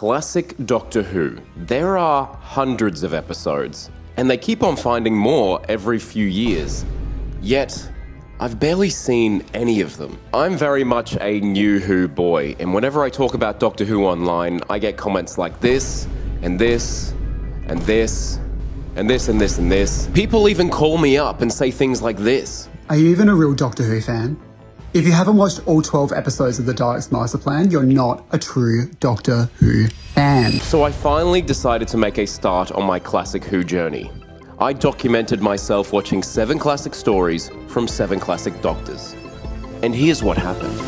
Classic Doctor Who. There are hundreds of episodes, and they keep on finding more every few years. Yet, I've barely seen any of them. I'm very much a new Who boy, and whenever I talk about Doctor Who online, I get comments like this, and this, and this, and this, and this, and this. People even call me up and say things like this. Are you even a real Doctor Who fan? If you haven't watched all 12 episodes of the Daleks Master Plan, you're not a true Doctor Who fan. So I finally decided to make a start on my Classic Who journey. I documented myself watching 7 classic stories from 7 classic Doctors. And here's what happened.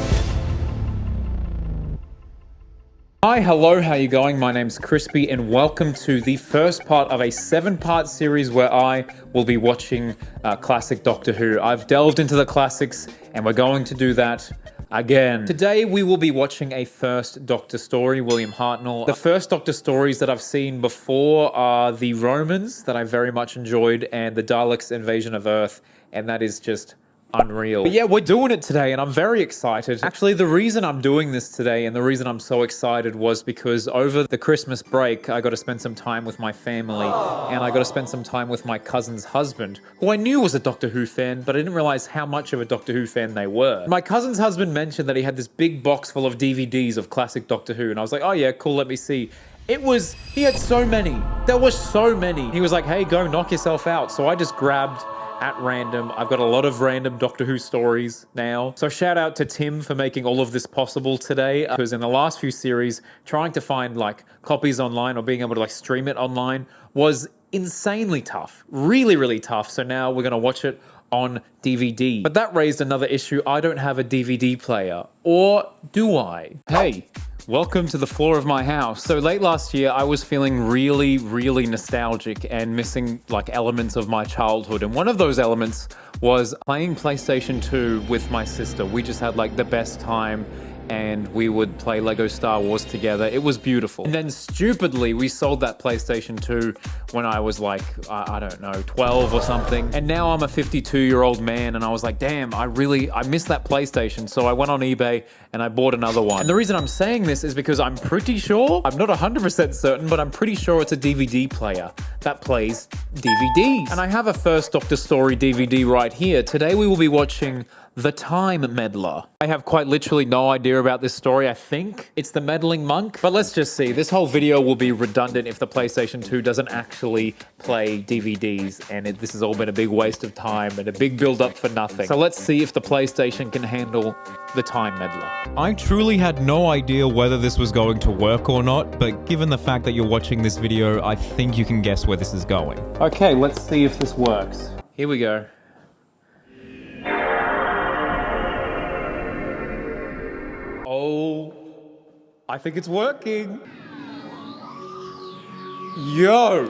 Hi, hello, how you going? My name's Crispy and welcome to the first part of a 7-part series where I will be watching classic Doctor Who. I've delved into the classics and we're going to do that again. Today we will be watching a first Doctor story, William Hartnell. The first Doctor stories that I've seen before are the Romans, that I very much enjoyed, and the Daleks' invasion of Earth, and that is just unreal. But yeah, we're doing it today and I'm very excited. Actually, the reason I'm doing this today and the reason I'm so excited was because over the Christmas break, I got to spend some time with my family and I got to spend some time with my cousin's husband, who I knew was a Doctor Who fan, but I didn't realize how much of a Doctor Who fan they were. My cousin's husband mentioned that he had this big box full of DVDs of classic Doctor Who and I was like, oh yeah, cool, let me see. He had so many. There were so many. He was like, hey, go knock yourself out. So I just grabbed at random. I've got a lot of random Doctor Who stories now. So shout out to Tim for making all of this possible today, because in the last few series, trying to find like copies online or being able to like stream it online was insanely tough. Really, really tough. So now we're going to watch it on DVD. But that raised another issue. I don't have a DVD player. Or do I? Hey, welcome to the floor of my house. So late last year, I was feeling really, really nostalgic and missing like elements of my childhood. And one of those elements was playing PlayStation 2 with my sister. We just had like the best time and we would play Lego Star Wars together. It was beautiful. And then stupidly, we sold that PlayStation 2 when I was like, I don't know, 12 or something. And now I'm a 52-year-old man and I was like, damn, I missed that PlayStation. So I went on eBay and I bought another one. And the reason I'm saying this is because I'm pretty sure, I'm not 100% certain, but I'm pretty sure it's a DVD player that plays DVDs. And I have a First Doctor story DVD right here. Today we will be watching The Time Meddler. I have quite literally no idea about this story. I think it's the meddling monk, but let's just see. This whole video will be redundant if the PlayStation 2 doesn't actually play DVDs, and this has all been a big waste of time and a big build-up for nothing. So let's see if the PlayStation can handle The Time Meddler. I truly had no idea whether this was going to work or not, but given the fact that you're watching this video, I think you can guess where this is going. Okay, let's see if this works. Here we go. Oh, I think it's working. Yo,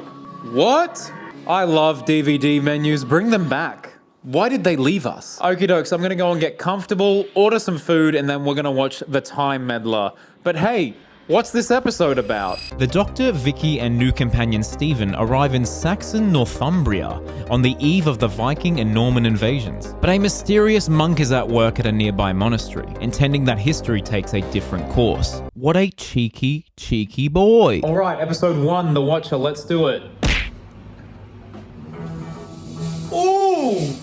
what? I love DVD menus. Bring them back. Why did they leave us? Okie dokes, I'm gonna go and get comfortable, order some food, and then we're gonna watch The Time Meddler. But hey, what's this episode about? The Doctor, Vicky, and new companion Stephen arrive in Saxon, Northumbria on the eve of the Viking and Norman invasions. But a mysterious monk is at work at a nearby monastery, intending that history takes a different course. What a cheeky, cheeky boy. All right, episode 1, The Watcher, let's do it. Ooh!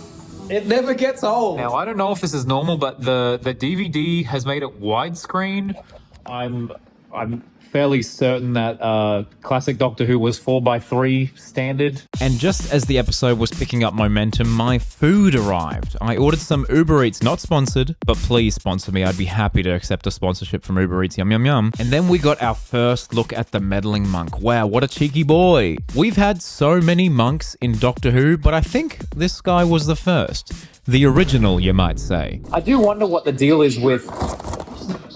It never gets old. Now, I don't know if this is normal, but the DVD has made it widescreen. I'm fairly certain that classic Doctor Who was 4:3 standard. And just as the episode was picking up momentum, my food arrived. I ordered some Uber Eats, not sponsored, but please sponsor me. I'd be happy to accept a sponsorship from Uber Eats, yum yum yum. And then we got our first look at the meddling monk. Wow, what a cheeky boy. We've had so many monks in Doctor Who, but I think this guy was the first. The original, you might say. I do wonder what the deal is with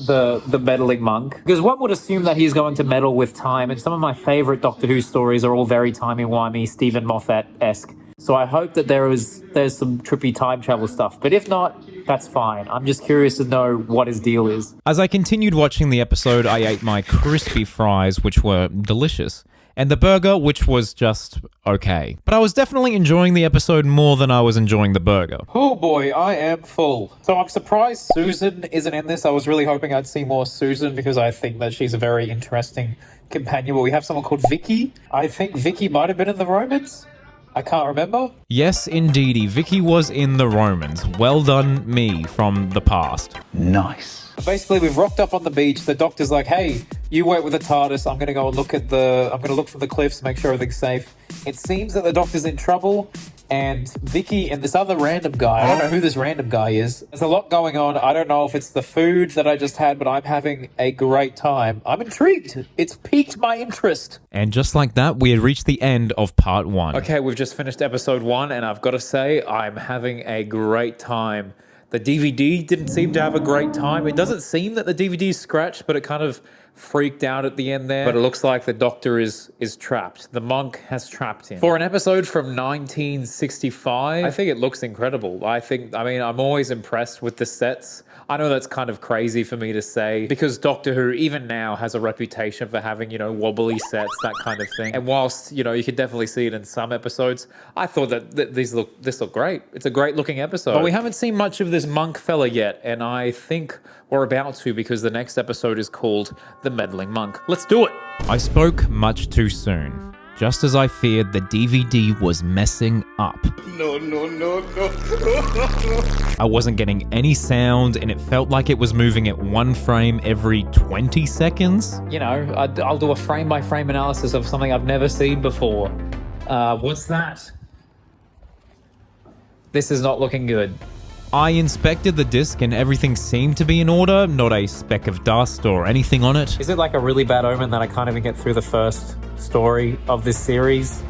the meddling monk, because one would assume that he's going to meddle with time, and some of my favorite Doctor Who stories are all very timey-wimey, Stephen Moffat-esque. So I hope that there's some trippy time travel stuff, but if not, that's fine. I'm just curious to know what his deal is. As I continued watching the episode, I ate my crispy fries, which were delicious. and the burger, which was just okay. But I was definitely enjoying the episode more than I was enjoying the burger. Oh boy, I am full. So I'm surprised Susan isn't in this. I was really hoping I'd see more Susan because I think that she's a very interesting companion. But we have someone called Vicky. I think Vicky might have been in the Romans. I can't remember. Yes, indeedy, Vicky was in the Romans. Well done, me, from the past. Nice. Basically, we've rocked up on the beach. The doctor's like, hey, you wait with the TARDIS. I'm going to go and I'm going to look from the cliffs, make sure everything's safe. It seems that the doctor's in trouble, and Vicky and this other random guy, I don't know who this random guy is. There's a lot going on. I don't know if it's the food that I just had, but I'm having a great time. I'm intrigued. It's piqued my interest. And just like that, we had reached the end of part 1. Okay, we've just finished episode 1, and I've got to say, I'm having a great time. The DVD didn't seem to have a great time. It doesn't seem that the DVD is scratched, but it kind of freaked out at the end there. But it looks like the doctor is trapped. The monk has trapped him. For an episode from 1965, I think it looks incredible. I mean, I'm always impressed with the sets. I know that's kind of crazy for me to say because Doctor Who, even now, has a reputation for having, wobbly sets, that kind of thing. And whilst, you could definitely see it in some episodes, I thought that this looked great. It's a great looking episode. But we haven't seen much of this monk fella yet, and I think we're about to because the next episode is called The Meddling Monk. Let's do it! I spoke much too soon. Just as I feared, the DVD was messing up. No. I wasn't getting any sound, and it felt like it was moving at 1 frame every 20 seconds. I'll do a frame-by-frame analysis of something I've never seen before. What's that? This is not looking good. I inspected the disc and everything seemed to be in order, not a speck of dust or anything on it. Is it like a really bad omen that I can't even get through the first story of this series?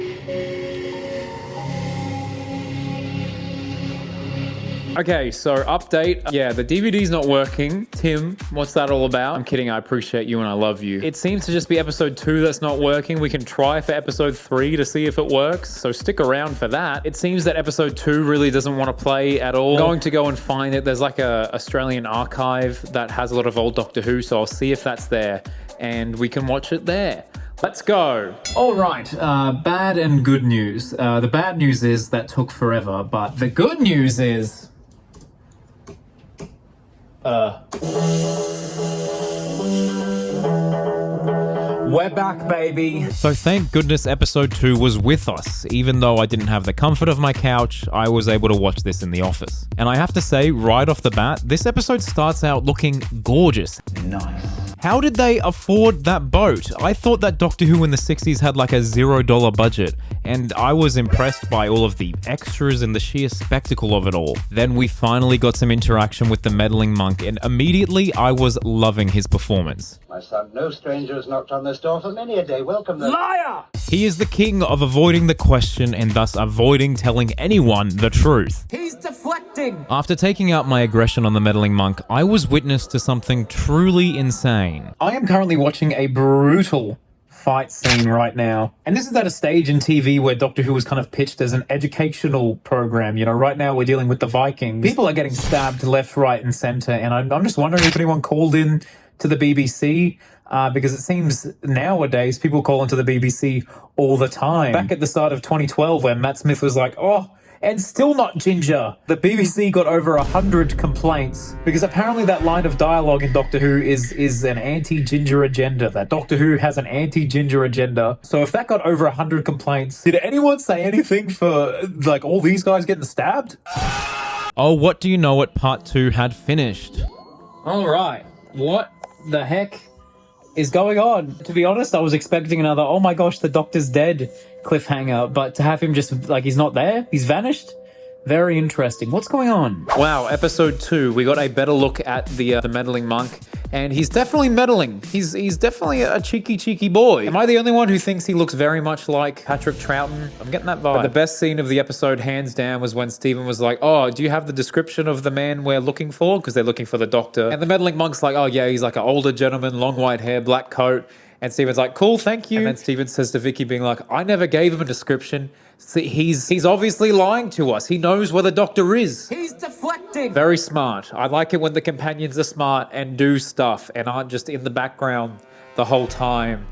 Okay, so update. Yeah, the DVD's not working. Tim, what's that all about? I'm kidding, I appreciate you and I love you. It seems to just be episode 2 that's not working. We can try for episode 3 to see if it works, so stick around for that. It seems that episode 2 really doesn't want to play at all. I'm going to go and find it. There's like a Australian archive that has a lot of old Doctor Who, so I'll see if that's there and we can watch it there. Let's go. All right, bad and good news. The bad news is that took forever, but the good news is... We're back, baby. So thank goodness episode 2 was with us. Even though I didn't have the comfort of my couch, I was able to watch this in the office. And I have to say, right off the bat, this episode starts out looking gorgeous. Nice. How did they afford that boat? I thought that Doctor Who in the 60s had like a $0 budget, and I was impressed by all of the extras and the sheer spectacle of it all. Then we finally got some interaction with the meddling monk, and immediately I was loving his performance. My son, no stranger has knocked on this door for many a day. Welcome them. Liar! He is the king of avoiding the question and thus avoiding telling anyone the truth. He's deflecting! After taking out my aggression on the meddling monk, I was witness to something truly insane. I am currently watching a brutal fight scene right now. And this is at a stage in TV where Doctor Who was kind of pitched as an educational program. Right now we're dealing with the Vikings. People are getting stabbed left, right, and center. And I'm just wondering if anyone called in to the BBC, because it seems nowadays people call into the BBC all the time. Back at the start of 2012 where Matt Smith was like, and still not ginger. The BBC got over 100 complaints because apparently that line of dialogue in Doctor Who is an anti-ginger agenda. That Doctor Who has an anti-ginger agenda. So if that got over 100 complaints, did anyone say anything for like all these guys getting stabbed? Oh, what do you know it? Part 2 had finished. All right. What the heck is going on? To be honest, I was expecting another, oh my gosh, the Doctor's dead cliffhanger, but to have him just, like, he's not there, he's vanished. Very interesting. What's going on? Wow, episode 2, we got a better look at the meddling monk, and he's definitely meddling. He's definitely a cheeky boy. Am I the only one who thinks he looks very much like Patrick Troughton? I'm getting that vibe. But the best scene of the episode, hands down, was when Stephen was like, oh, do you have the description of the man we're looking for? Because they're looking for the Doctor. And the meddling monk's like, oh yeah, he's like an older gentleman, long white hair, black coat. And Stephen's like, cool, thank you. And then Stephen says to Vicky, being like, I never gave him a description. See, he's obviously lying to us. He knows where the Doctor is. He's deflecting. Very smart. I like it when the companions are smart and do stuff and aren't just in the background the whole time.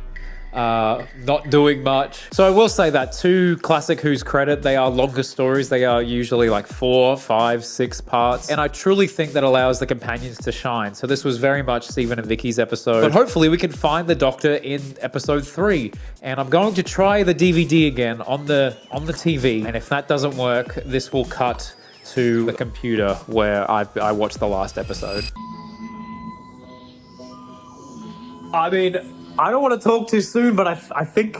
not doing much. So I will say that to Classic Who's credit, they are longer stories. They are usually like 4, 5, 6 parts. And I truly think that allows the companions to shine. So this was very much Stephen and Vicky's episode. But hopefully we can find the Doctor in episode 3. And I'm going to try the DVD again on the TV. And if that doesn't work, this will cut to the computer where I watched the last episode. I mean, I don't want to talk too soon, but I think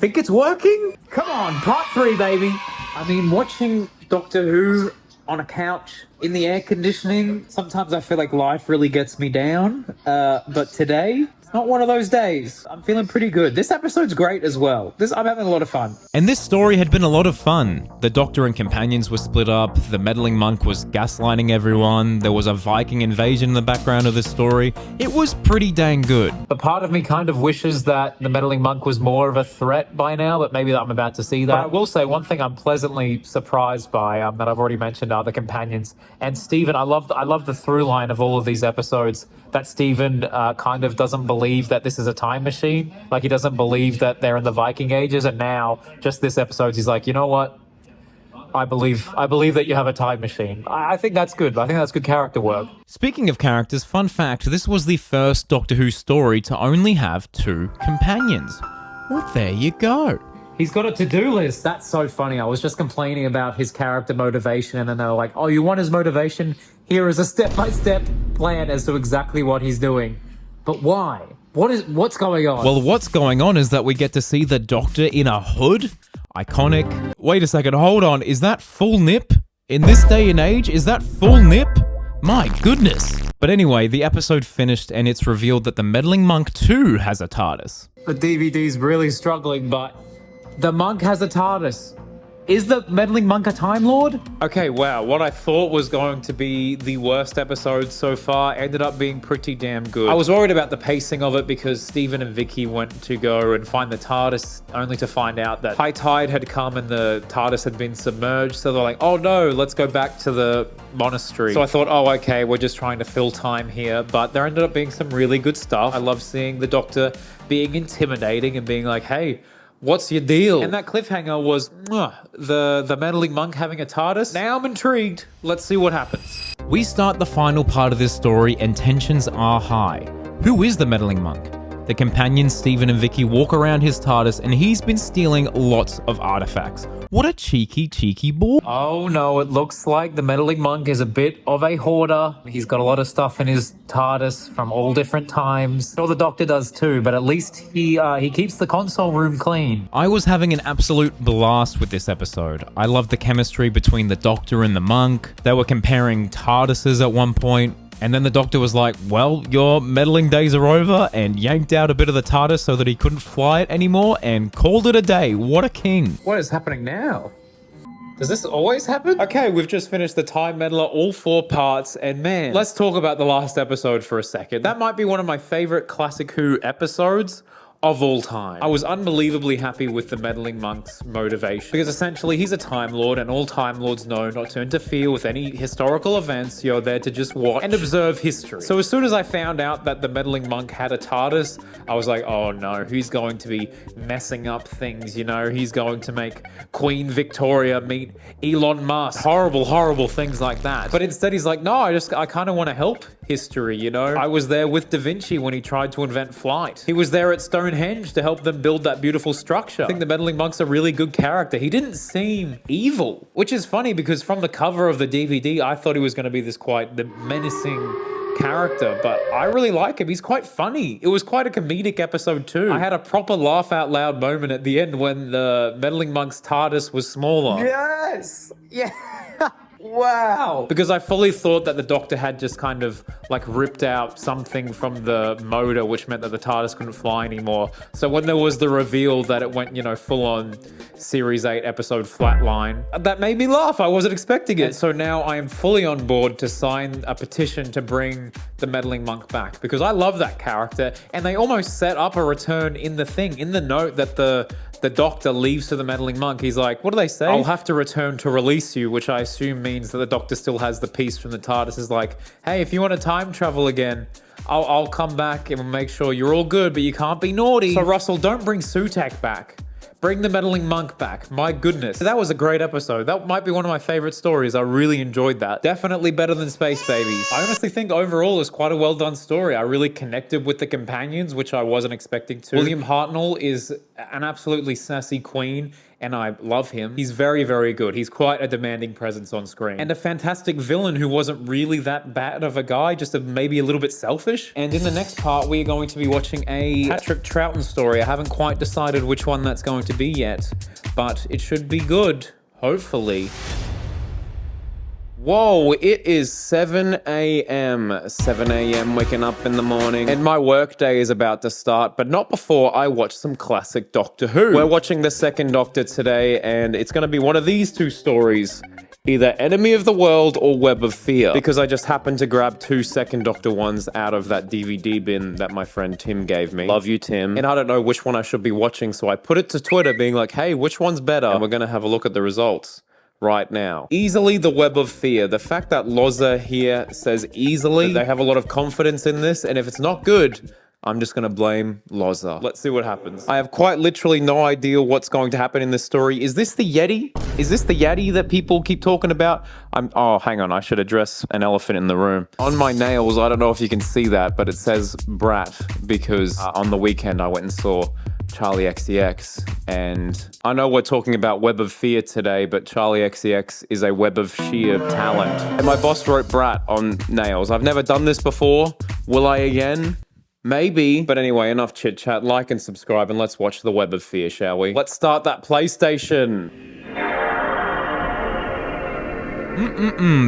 it's working. Come on, part 3, baby. I mean, watching Doctor Who on a couch in the air conditioning, sometimes I feel like life really gets me down. But today, it's not one of those days. I'm feeling pretty good. This episode's great as well. I'm having a lot of fun. And this story had been a lot of fun. The Doctor and companions were split up, the meddling monk was gaslighting everyone, there was a Viking invasion in the background of this story. It was pretty dang good. But part of me kind of wishes that the meddling monk was more of a threat by now, but maybe I'm about to see that. But I will say one thing I'm pleasantly surprised by that I've already mentioned are the companions. And Stephen, I love the through line of all of these episodes, that Stephen kind of doesn't believe that this is a time machine. Like, he doesn't believe that they're in the Viking ages, and now, just this episode, he's like, you know what? I believe that you have a time machine. I think that's good. I think that's good character work. Speaking of characters, fun fact, this was the first Doctor Who story to only have 2 companions. Well, there you go. He's got a to-do list. That's so funny. I was just complaining about his character motivation, and then they were like, oh, you want his motivation? Here is a step-by-step plan as to exactly what he's doing. But why? What's going on? Well, what's going on is that we get to see the Doctor in a hood. Iconic. Wait a second, hold on. Is that full nip? In this day and age, is that full nip? My goodness. But anyway, the episode finished and it's revealed that the meddling monk too has a TARDIS. The DVD's really struggling, but the monk has a TARDIS. Is the meddling monk a Time Lord? Okay, wow. What I thought was going to be the worst episode so far ended up being pretty damn good. I was worried about the pacing of it because Stephen and Vicky went to go and find the TARDIS only to find out that high tide had come and the TARDIS had been submerged. So they're like, oh no, let's go back to the monastery. So I thought, oh, okay, we're just trying to fill time here. But there ended up being some really good stuff. I love seeing the Doctor being intimidating and being like, hey, what's your deal? And that cliffhanger was the meddling monk having a TARDIS. Now I'm intrigued. Let's see what happens. We start the final part of this story and tensions are high. Who is the meddling monk? The companions Stephen and Vicky walk around his TARDIS and he's been stealing lots of artifacts. What a cheeky boy. Oh no, it looks like the meddling monk is a bit of a hoarder. He's got a lot of stuff in his TARDIS from all different times. Sure, the Doctor does too, but at least he keeps the console room clean. I was having an absolute blast with this episode. I loved the chemistry between the Doctor and the monk. They were comparing TARDISes at one point. And then the Doctor was like, well, your meddling days are over, and yanked out a bit of the TARDIS so that he couldn't fly it anymore and called it a day. What a king. What is happening now? Does this always happen? Okay, we've just finished the Time Meddler, all 4 parts, and man, let's talk about the last episode for a second. That might be one of my favorite Classic Who episodes of all time. I was unbelievably happy with the meddling monk's motivation because essentially he's a Time Lord and all Time Lords know not to interfere with any historical events. You're there to just watch and observe history. So as soon as I found out that the meddling monk had a TARDIS, I was like, oh no, he's going to be messing up things, you know? He's going to make Queen Victoria meet Elon Musk. Horrible things like that. But instead he's like, no, I kind of want to help history, you know? I was there with Da Vinci when he tried to invent flight. He was there at Stonehenge to help them build that beautiful structure. I think the meddling monk's a really good character. He didn't seem evil, which is funny because from the cover of the DVD, I thought he was going to be this quite the menacing character, but I really like him. He's quite funny. It was quite a comedic episode too. I had a proper laugh out loud moment at the end when the meddling monk's TARDIS was smaller. Yes! Yeah! Wow. Because I fully thought that the Doctor had just kind of like ripped out something from the motor, which meant that the TARDIS couldn't fly anymore. So when there was the reveal that it went, you know, full on Series 8 episode flatline, that made me laugh. I wasn't expecting it. And so now I am fully on board to sign a petition to bring the meddling monk back because I love that character. And they almost set up a return in the thing, in the note that the Doctor leaves to the meddling monk. He's like, what do they say? I'll have to return to release you, which I assume means that the Doctor still has the piece from the TARDIS. Is like, hey, if you want to time travel again, I'll come back and we'll make sure you're all good, but you can't be naughty. So Russell, don't bring Sutak back. Bring the meddling monk back. My goodness. That was a great episode. That might be one of my favorite stories. I really enjoyed that. Definitely better than Space Babies. I honestly think overall it was quite a well done story. I really connected with the companions, which I wasn't expecting to. William Hartnell is an absolutely sassy queen, and I love him. He's very, very good. He's quite a demanding presence on screen. And a fantastic villain who wasn't really that bad of a guy, just maybe a little bit selfish. And in the next part, we're going to be watching a Patrick Troughton story. I haven't quite decided which one that's going to be yet, but it should be good, hopefully. Whoa, it is 7 a.m. 7 a.m. waking up in the morning, and my workday is about to start, but not before I watch some classic Doctor Who. We're watching the second Doctor today, and it's going to be one of these two stories. Either Enemy of the World or Web of Fear, because I just happened to grab 2 second Doctor ones out of that DVD bin that my friend Tim gave me. Love you, Tim. And I don't know which one I should be watching, so I put it to Twitter being like, hey, which one's better? And we're going to have a look at the results right now. Easily the Web of Fear. The fact that Loza here says easily, they have a lot of confidence in this, and if it's not good, I'm just gonna blame Loza. Let's see what happens. I have quite literally no idea what's going to happen in this story. Is this the Yeti? Is this the Yeti that people keep talking about? Oh, hang on, I should address an elephant in the room. On my nails, I don't know if you can see that, but it says Brat, because on the weekend I went and saw Charlie XCX, and I know we're talking about Web of Fear today, but Charlie XCX is a web of sheer talent. And my boss wrote Brat on nails. I've never done this before. Will I again? Maybe. But anyway, enough chit chat. Like and subscribe, and let's watch the Web of Fear, shall we? Let's start that PlayStation.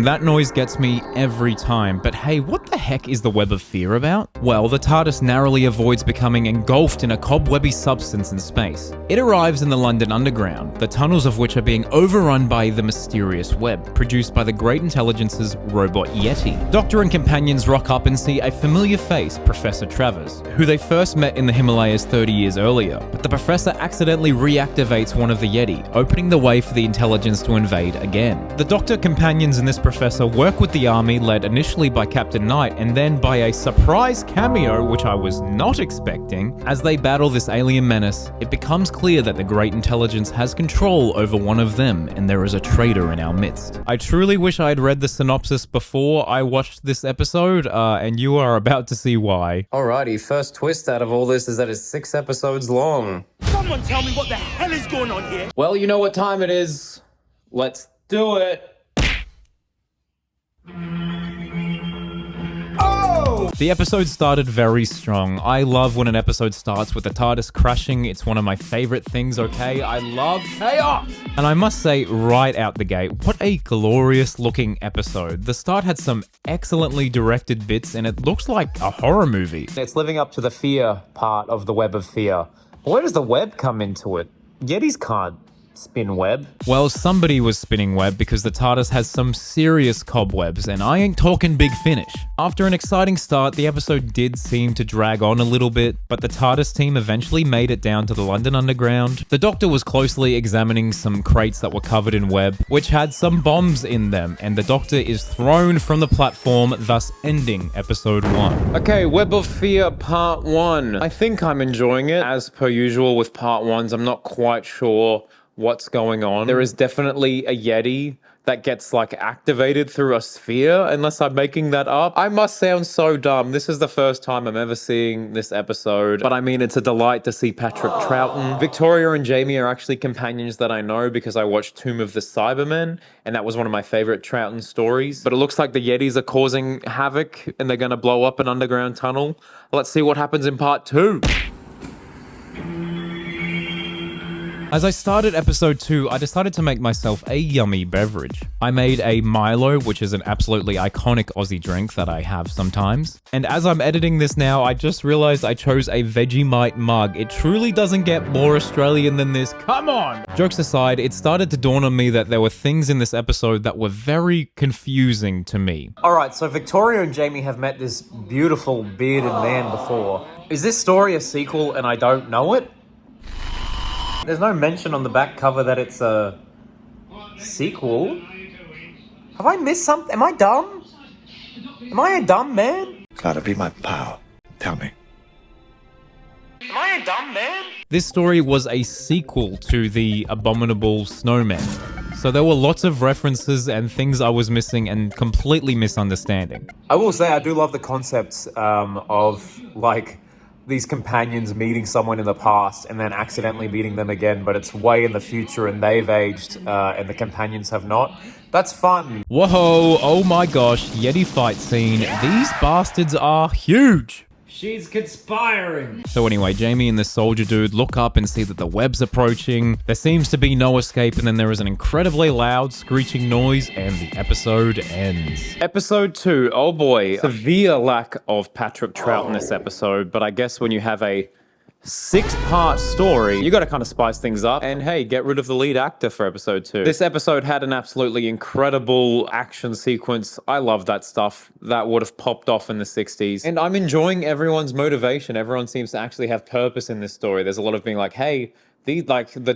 That noise gets me every time. But hey, what the heck is the Web of Fear about? Well, the TARDIS narrowly avoids becoming engulfed in a cobwebby substance in space. It arrives in the London Underground, the tunnels of which are being overrun by the mysterious web, produced by the Great Intelligence's robot Yeti. Doctor and companions rock up and see a familiar face, Professor Travers, who they first met in the Himalayas 30 years earlier. But the Professor accidentally reactivates one of the Yeti, opening the way for the intelligence to invade again. The Doctor companions and this professor work with the army led initially by Captain Knight and then by a surprise cameo, which I was not expecting. As they battle this alien menace, it becomes clear that the Great Intelligence has control over one of them and there is a traitor in our midst. I truly wish I had read the synopsis before I watched this episode, and you are about to see why. Alrighty, first twist out of all this is that it's 6 episodes long. Someone tell me what the hell is going on here? Well, you know what time it is. Let's do it. The episode started very strong. I love when an episode starts with the TARDIS crashing. It's one of my favorite things, okay? I love chaos! And I must say, right out the gate, what a glorious looking episode. The start had some excellently directed bits and it looks like a horror movie. It's living up to the fear part of the Web of Fear. Where does the web come into it? Yetis can't spin web. Well, somebody was spinning web because the TARDIS has some serious cobwebs, and I ain't talking Big Finish. After an exciting start, the episode did seem to drag on a little bit, but the TARDIS team eventually made it down to the London Underground. The Doctor was closely examining some crates that were covered in web, which had some bombs in them, and the Doctor is thrown from the platform, thus ending episode 1. Okay, Web of Fear Part 1. I think I'm enjoying it. As per usual with Part 1s, I'm not quite sure what's going on. There is definitely a Yeti that gets like activated through a sphere, unless I'm making that up. I must sound so dumb. This is the first time I'm ever seeing this episode, but I mean, it's a delight to see Patrick Troughton. Victoria and Jamie are actually companions that I know because I watched Tomb of the Cybermen, and that was one of my favorite Troughton stories. But it looks like the Yetis are causing havoc and they're gonna blow up an underground tunnel. Let's see what happens in Part 2. As I started episode 2, I decided to make myself a yummy beverage. I made a Milo, which is an absolutely iconic Aussie drink that I have sometimes. And as I'm editing this now, I just realized I chose a Vegemite mug. It truly doesn't get more Australian than this. Come on! Jokes aside, it started to dawn on me that there were things in this episode that were very confusing to me. Alright, so Victoria and Jamie have met this beautiful bearded man before. Is this story a sequel and I don't know it? There's no mention on the back cover that it's a sequel. Have I missed something? Am I dumb? Am I a dumb man? Gotta be my pal. Tell me. Am I a dumb man? This story was a sequel to the Abominable Snowmen. So there were lots of references and things I was missing and completely misunderstanding. I will say I do love the concepts of like these companions meeting someone in the past and then accidentally meeting them again, but it's way in the future and they've aged and the companions have not. That's fun. Whoa, oh my gosh, Yeti fight scene. These bastards are huge. She's conspiring. So anyway, Jamie and the soldier dude look up and see that the web's approaching. There seems to be no escape, and then there is an incredibly loud screeching noise, and the episode ends. Episode 2, oh boy. Severe lack of Patrick Trout in this episode, but I guess when you have a 6-part story, you gotta kind of spice things up, and hey, get rid of the lead actor for episode 2. This episode had an absolutely incredible action sequence. I love that stuff. That would have popped off in the 60s. And I'm enjoying everyone's motivation. Everyone seems to actually have purpose in this story. There's a lot of being like, hey, the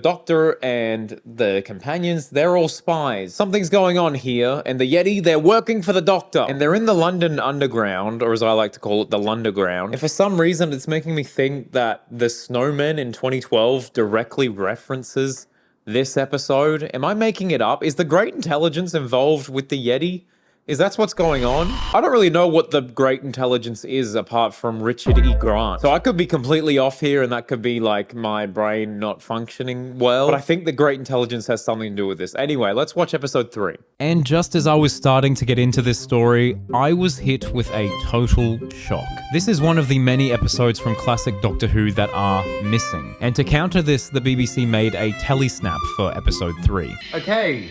doctor and the companions, they're all spies. Something's going on here, and the Yeti, they're working for the doctor. And they're in the London Underground, or as I like to call it, the Lunderground. And for some reason, it's making me think that the Snowmen in 2012 directly references this episode. Am I making it up? Is the Great Intelligence involved with the Yeti? Is that what's going on? I don't really know what the Great Intelligence is apart from Richard E. Grant. So I could be completely off here and that could be like my brain not functioning well. But I think the Great Intelligence has something to do with this. Anyway, let's watch episode 3. And just as I was starting to get into this story, I was hit with a total shock. This is one of the many episodes from classic Doctor Who that are missing. And to counter this, the BBC made a telesnap for episode 3. Okay,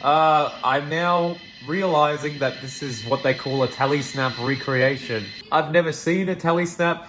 I'm now realizing that this is what they call a telesnap recreation. I've never seen a telesnap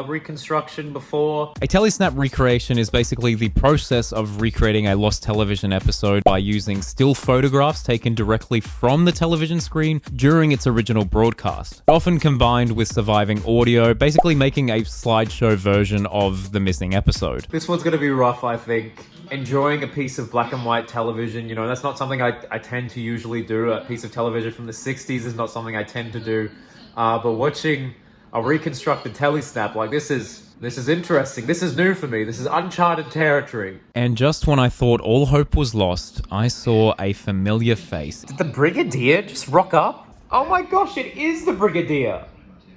reconstruction before. A telesnap recreation is basically the process of recreating a lost television episode by using still photographs taken directly from the television screen during its original broadcast, often combined with surviving audio, basically making a slideshow version of the missing episode. This one's gonna be rough, I think. Enjoying a piece of black and white television, you know, that's not something I tend to usually do. A piece of television from the 60s is not something I tend to do. But watching a reconstructed telesnap, like this is interesting. This is new for me. This is uncharted territory. And just when I thought all hope was lost, I saw a familiar face. Did the Brigadier just rock up? Oh my gosh, it is the Brigadier.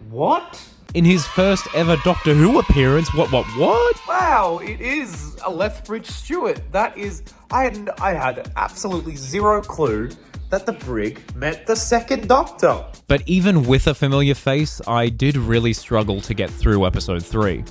What? In his first ever Doctor Who appearance, what? Wow, it is a Lethbridge Stewart. That is, I had absolutely zero clue that the Brig met the second Doctor. But even with a familiar face, I did really struggle to get through episode 3.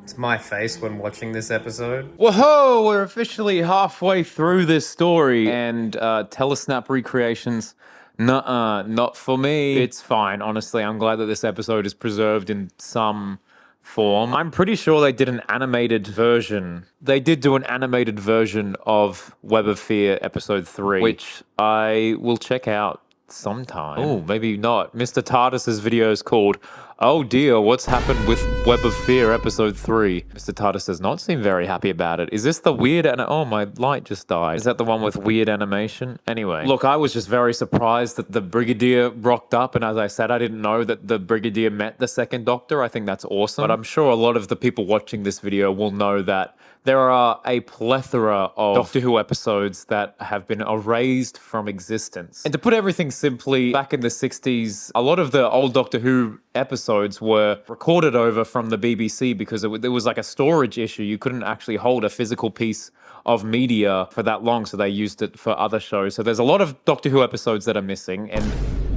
It's my face when watching this episode. Whoa, we're officially halfway through this story, and telesnap recreations, nuh-uh, not for me. It's fine, honestly. I'm glad that this episode is preserved in some form. I'm pretty sure they did an animated version. They did do an animated version of Web of Fear episode 3, which I will check out sometime. Oh, maybe not. Mr. TARDIS's video is called "Oh dear, what's happened with Web of Fear episode 3?" Mr. TARDIS does not seem very happy about it. Is this the weird oh, my light just died. Is that the one with weird animation? Anyway, look, I was just very surprised that the Brigadier rocked up, and as I said, I didn't know that the Brigadier met the second Doctor. I think that's awesome. But I'm sure a lot of the people watching this video will know that there are a plethora of Doctor Who episodes that have been erased from existence. And to put everything simply, back in the 60s, a lot of the old Doctor Who episodes were recorded over from the BBC because it was like a storage issue. You couldn't actually hold a physical piece of media for that long, so they used it for other shows. So there's a lot of Doctor Who episodes that are missing, and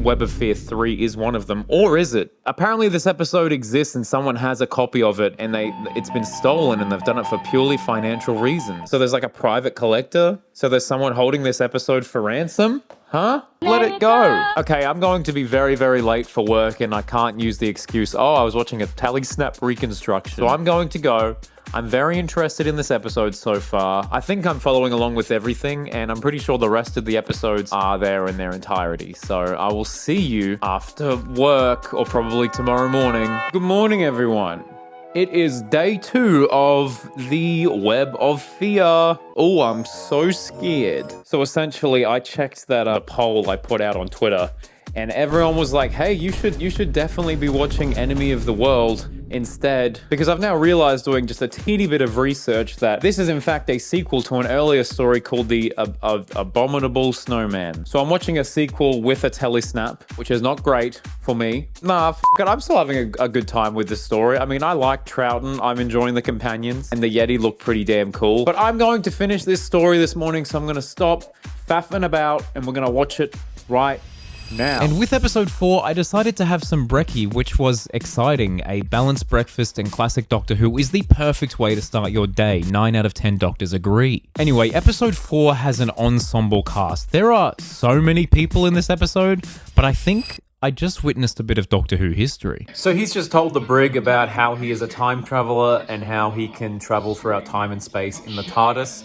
Web of Fear 3 is one of them. Or is it? Apparently this episode exists and someone has a copy of it and it's been stolen and they've done it for purely financial reasons. So there's like a private collector? So there's someone holding this episode for ransom? Huh? Let it go. Okay, I'm going to be very, very late for work and I can't use the excuse, oh, I was watching a telesnap reconstruction. So I'm going to go. I'm very interested in this episode so far. I think I'm following along with everything, and I'm pretty sure the rest of the episodes are there in their entirety. So I will see you after work, or probably tomorrow morning. Good morning, everyone. It is day 2 of the Web of Fear. Oh, I'm so scared. So essentially, I checked that poll I put out on Twitter, and everyone was like, hey, you should definitely be watching Enemy of the World instead, because I've now realized, doing just a teeny bit of research, that this is in fact a sequel to an earlier story called The Abominable Snowman. So I'm watching a sequel with a telesnap, which is not great for me. Nah, f it, I'm still having a good time with this story. I mean, I like Troughton, I'm enjoying the companions, and the Yeti look pretty damn cool. But I'm going to finish this story this morning, so I'm going to stop faffing about, and we're going to watch it right now. And with episode 4, I decided to have some brekkie, which was exciting. A balanced breakfast and classic Doctor Who is the perfect way to start your day. 9 out of 10 doctors agree. Anyway, episode 4 has an ensemble cast. There are so many people in this episode, but I think I just witnessed a bit of Doctor Who history. So he's just told the brig about how he is a time traveler and how he can travel throughout time and space in the TARDIS.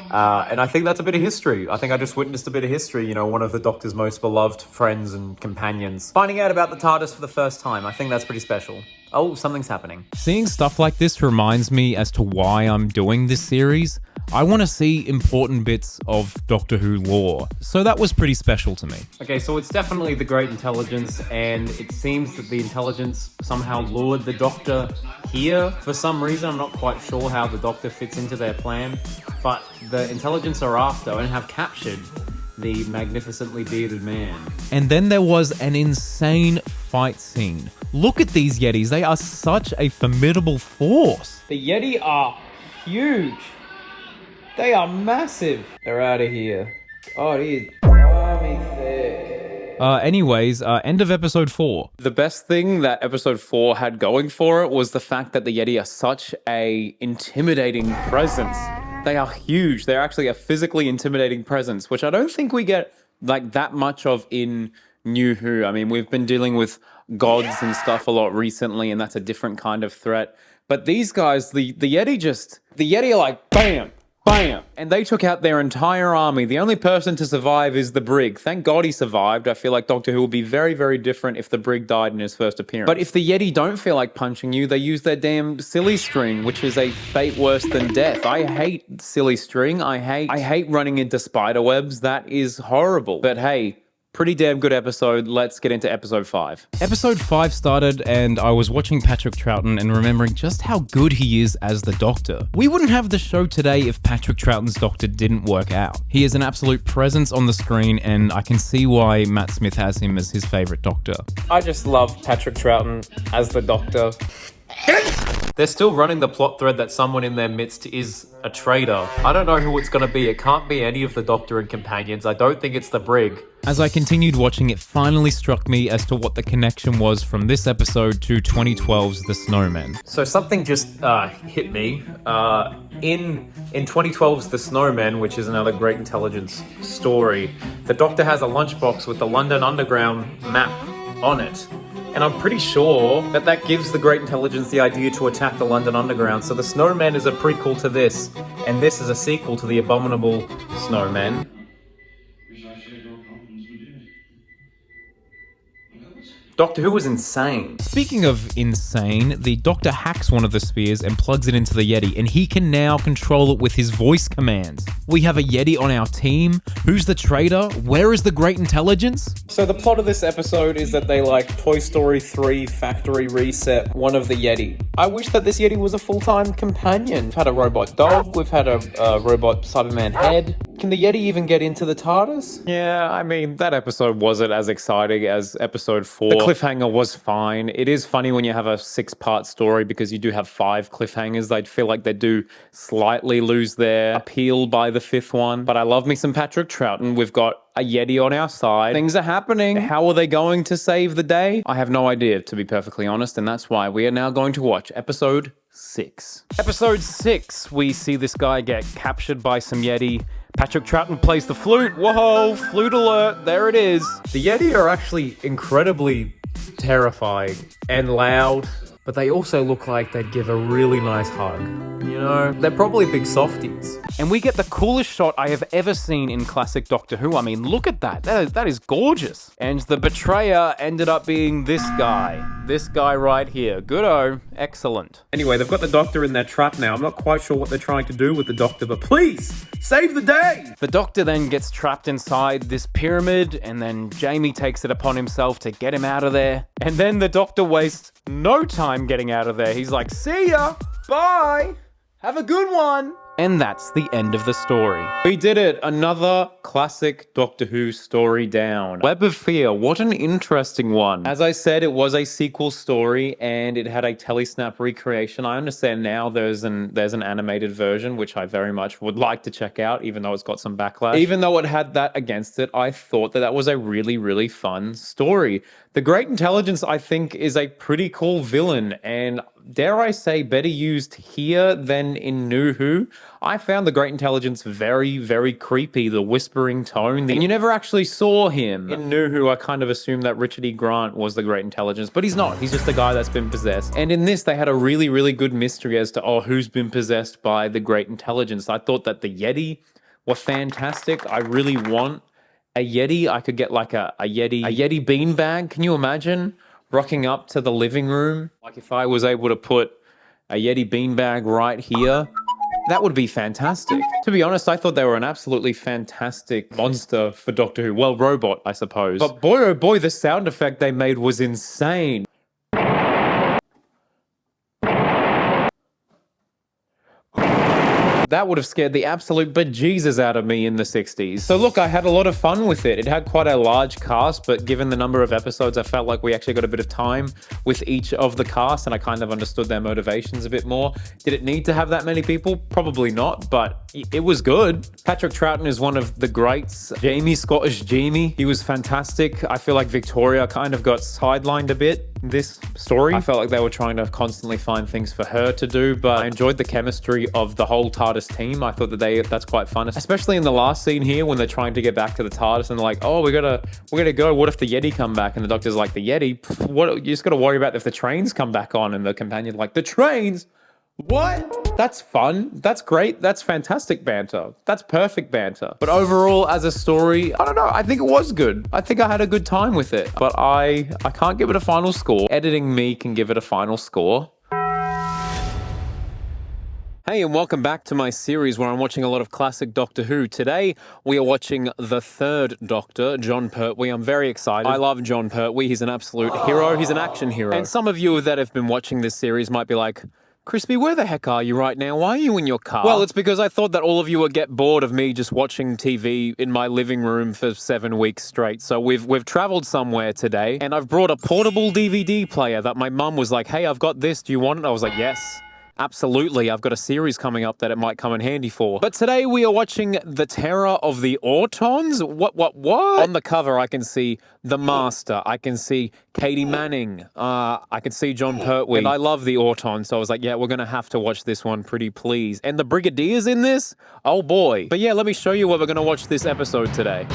And I think that's a bit of history. I think I just witnessed a bit of history, you know, one of the Doctor's most beloved friends and companions finding out about the TARDIS for the first time. I think that's pretty special. Oh, something's happening. Seeing stuff like this reminds me as to why I'm doing this series. I want to see important bits of Doctor Who lore, so that was pretty special to me. Okay, so it's definitely the Great Intelligence, and it seems that the Intelligence somehow lured the Doctor here for some reason. I'm not quite sure how the Doctor fits into their plan, but the Intelligence are after and have captured the magnificently bearded man. And then there was an insane fight scene. Look at these Yetis, they are such a formidable force. The Yeti are huge. They are massive. They're out of here. Oh, it is army thick. Anyways, end of episode 4. The best thing that episode 4 had going for it was the fact that the Yeti are such a intimidating presence. They are huge. They're actually a physically intimidating presence, which I don't think we get like that much of in New Who. I mean, we've been dealing with gods and stuff a lot recently, and that's a different kind of threat. But these guys, the Yeti are like, bam! Bam! And they took out their entire army. The only person to survive is the brig. Thank God he survived. I feel like Doctor Who would be very, very different if the brig died in his first appearance. But if the Yeti don't feel like punching you, they use their damn silly string, which is a fate worse than death. I hate silly string. I hate running into spider webs. That is horrible. But hey, pretty damn good episode. Let's get into episode 5. Episode 5 started and I was watching Patrick Troughton and remembering just how good he is as the Doctor. We wouldn't have the show today if Patrick Troughton's Doctor didn't work out. He is an absolute presence on the screen and I can see why Matt Smith has him as his favourite Doctor. I just love Patrick Troughton as the Doctor. They're still running the plot thread that someone in their midst is a traitor. I don't know who it's going to be. It can't be any of the Doctor and companions. I don't think it's the brig. As I continued watching, it finally struck me as to what the connection was from this episode to 2012's The Snowman. So something just hit me. In 2012's The Snowman, which is another Great Intelligence story, the Doctor has a lunchbox with the London Underground map on it. And I'm pretty sure that gives the Great Intelligence the idea to attack the London Underground. So the Snowman is a prequel to this, and this is a sequel to the Abominable Snowman. Doctor Who was insane. Speaking of insane, the Doctor hacks one of the spheres and plugs it into the Yeti, and he can now control it with his voice commands. We have a Yeti on our team. Who's the traitor? Where is the Great Intelligence? So the plot of this episode is that they Toy Story 3 factory reset one of the Yeti. I wish that this Yeti was a full-time companion. We've had a robot dog, we've had a robot Cyberman head. Can the Yeti even get into the TARDIS? Yeah, I mean, that episode wasn't as exciting as episode 4. The cliffhanger was fine. It is funny when you have a 6-part story because you do have 5 cliffhangers. I'd feel like they do slightly lose their appeal by the 5th one. But I love me some Patrick Troughton. We've got a Yeti on our side. Things are happening. How are they going to save the day? I have no idea, to be perfectly honest, and that's why we are now going to watch episode 6. Episode 6, we see this guy get captured by some Yeti. Patrick Troughton plays the flute. Whoa, flute alert, there it is. The Yeti are actually incredibly terrifying and loud, but they also look like they'd give a really nice hug. You know, they're probably big softies. And we get the coolest shot I have ever seen in classic Doctor Who. I mean, look at that. That is gorgeous. And the betrayer ended up being this guy. This guy right here. Good-o. Excellent. Anyway, they've got the Doctor in their trap now. I'm not quite sure what they're trying to do with the Doctor, but please, save the day! The Doctor then gets trapped inside this pyramid, and then Jamie takes it upon himself to get him out of there. And then the Doctor wastes no time getting out of there. He's like, see ya! Bye! Have a good one! And that's the end of the story. We did it! Another classic Doctor Who story down. Web of Fear, what an interesting one. As I said, it was a sequel story and it had a telesnap recreation. I understand now there's an animated version, which I very much would like to check out, even though it's got some backlash. Even though it had that against it, I thought that was a really, really fun story. The Great Intelligence, I think, is a pretty cool villain, and dare I say, better used here than in New Who. I found the Great Intelligence very, very creepy, the whispering tone. And you never actually saw him. In New Who, I kind of assumed that Richard E. Grant was the Great Intelligence, but he's not. He's just a guy that's been possessed. And in this, they had a really, really good mystery as to, oh, who's been possessed by the Great Intelligence. I thought that the Yeti were fantastic. I really want a Yeti. I could get like a Yeti beanbag. Can you imagine rocking up to the living room? Like if I was able to put a Yeti beanbag right here, that would be fantastic. To be honest, I thought they were an absolutely fantastic monster for Doctor Who. Well, robot, I suppose. But boy, oh boy, the sound effect they made was insane. That would have scared the absolute bejesus out of me in the 60s. So look, I had a lot of fun with it. It had quite a large cast, but given the number of episodes, I felt like we actually got a bit of time with each of the cast, and I kind of understood their motivations a bit more. Did it need to have that many people? Probably not, but it was good. Patrick Troughton is one of the greats. Jamie, Scottish Jamie, he was fantastic. I feel like Victoria kind of got sidelined a bit in this story. I felt like they were trying to constantly find things for her to do, but I enjoyed the chemistry of the whole TARDIS team. I thought that that's quite fun, especially in the last scene here when they're trying to get back to the TARDIS and they're like, oh, we're gonna go. What if the Yeti come back? And the Doctor's like, the Yeti? Pff, what? You just got to worry about if the trains come back on. And the companion's like, the trains? What? That's fun. That's great. That's fantastic banter. That's perfect banter. But overall, as a story, I don't know. I think it was good. I think I had a good time with it. But I can't give it a final score. Editing me can give it a final score. Hey, and welcome back to my series where I'm watching a lot of classic Doctor Who. Today, we are watching the third Doctor, John Pertwee. I'm very excited. I love John Pertwee. He's an absolute hero. He's an action hero. And some of you that have been watching this series might be like, Crispy, where the heck are you right now? Why are you in your car? Well, it's because I thought that all of you would get bored of me just watching TV in my living room for 7 weeks straight. So we've traveled somewhere today, and I've brought a portable DVD player that my mum was like, hey, I've got this. Do you want it? I was like, yes. Absolutely, I've got a series coming up that it might come in handy for. But today we are watching The Terror of the Autons. What? On the cover, I can see the Master. I can see Katie Manning. I can see John Pertwee. And I love the Autons, so I was like, yeah, we're going to have to watch this one, pretty please. And the Brigadier's in this? Oh boy. But yeah, let me show you what we're going to watch this episode today.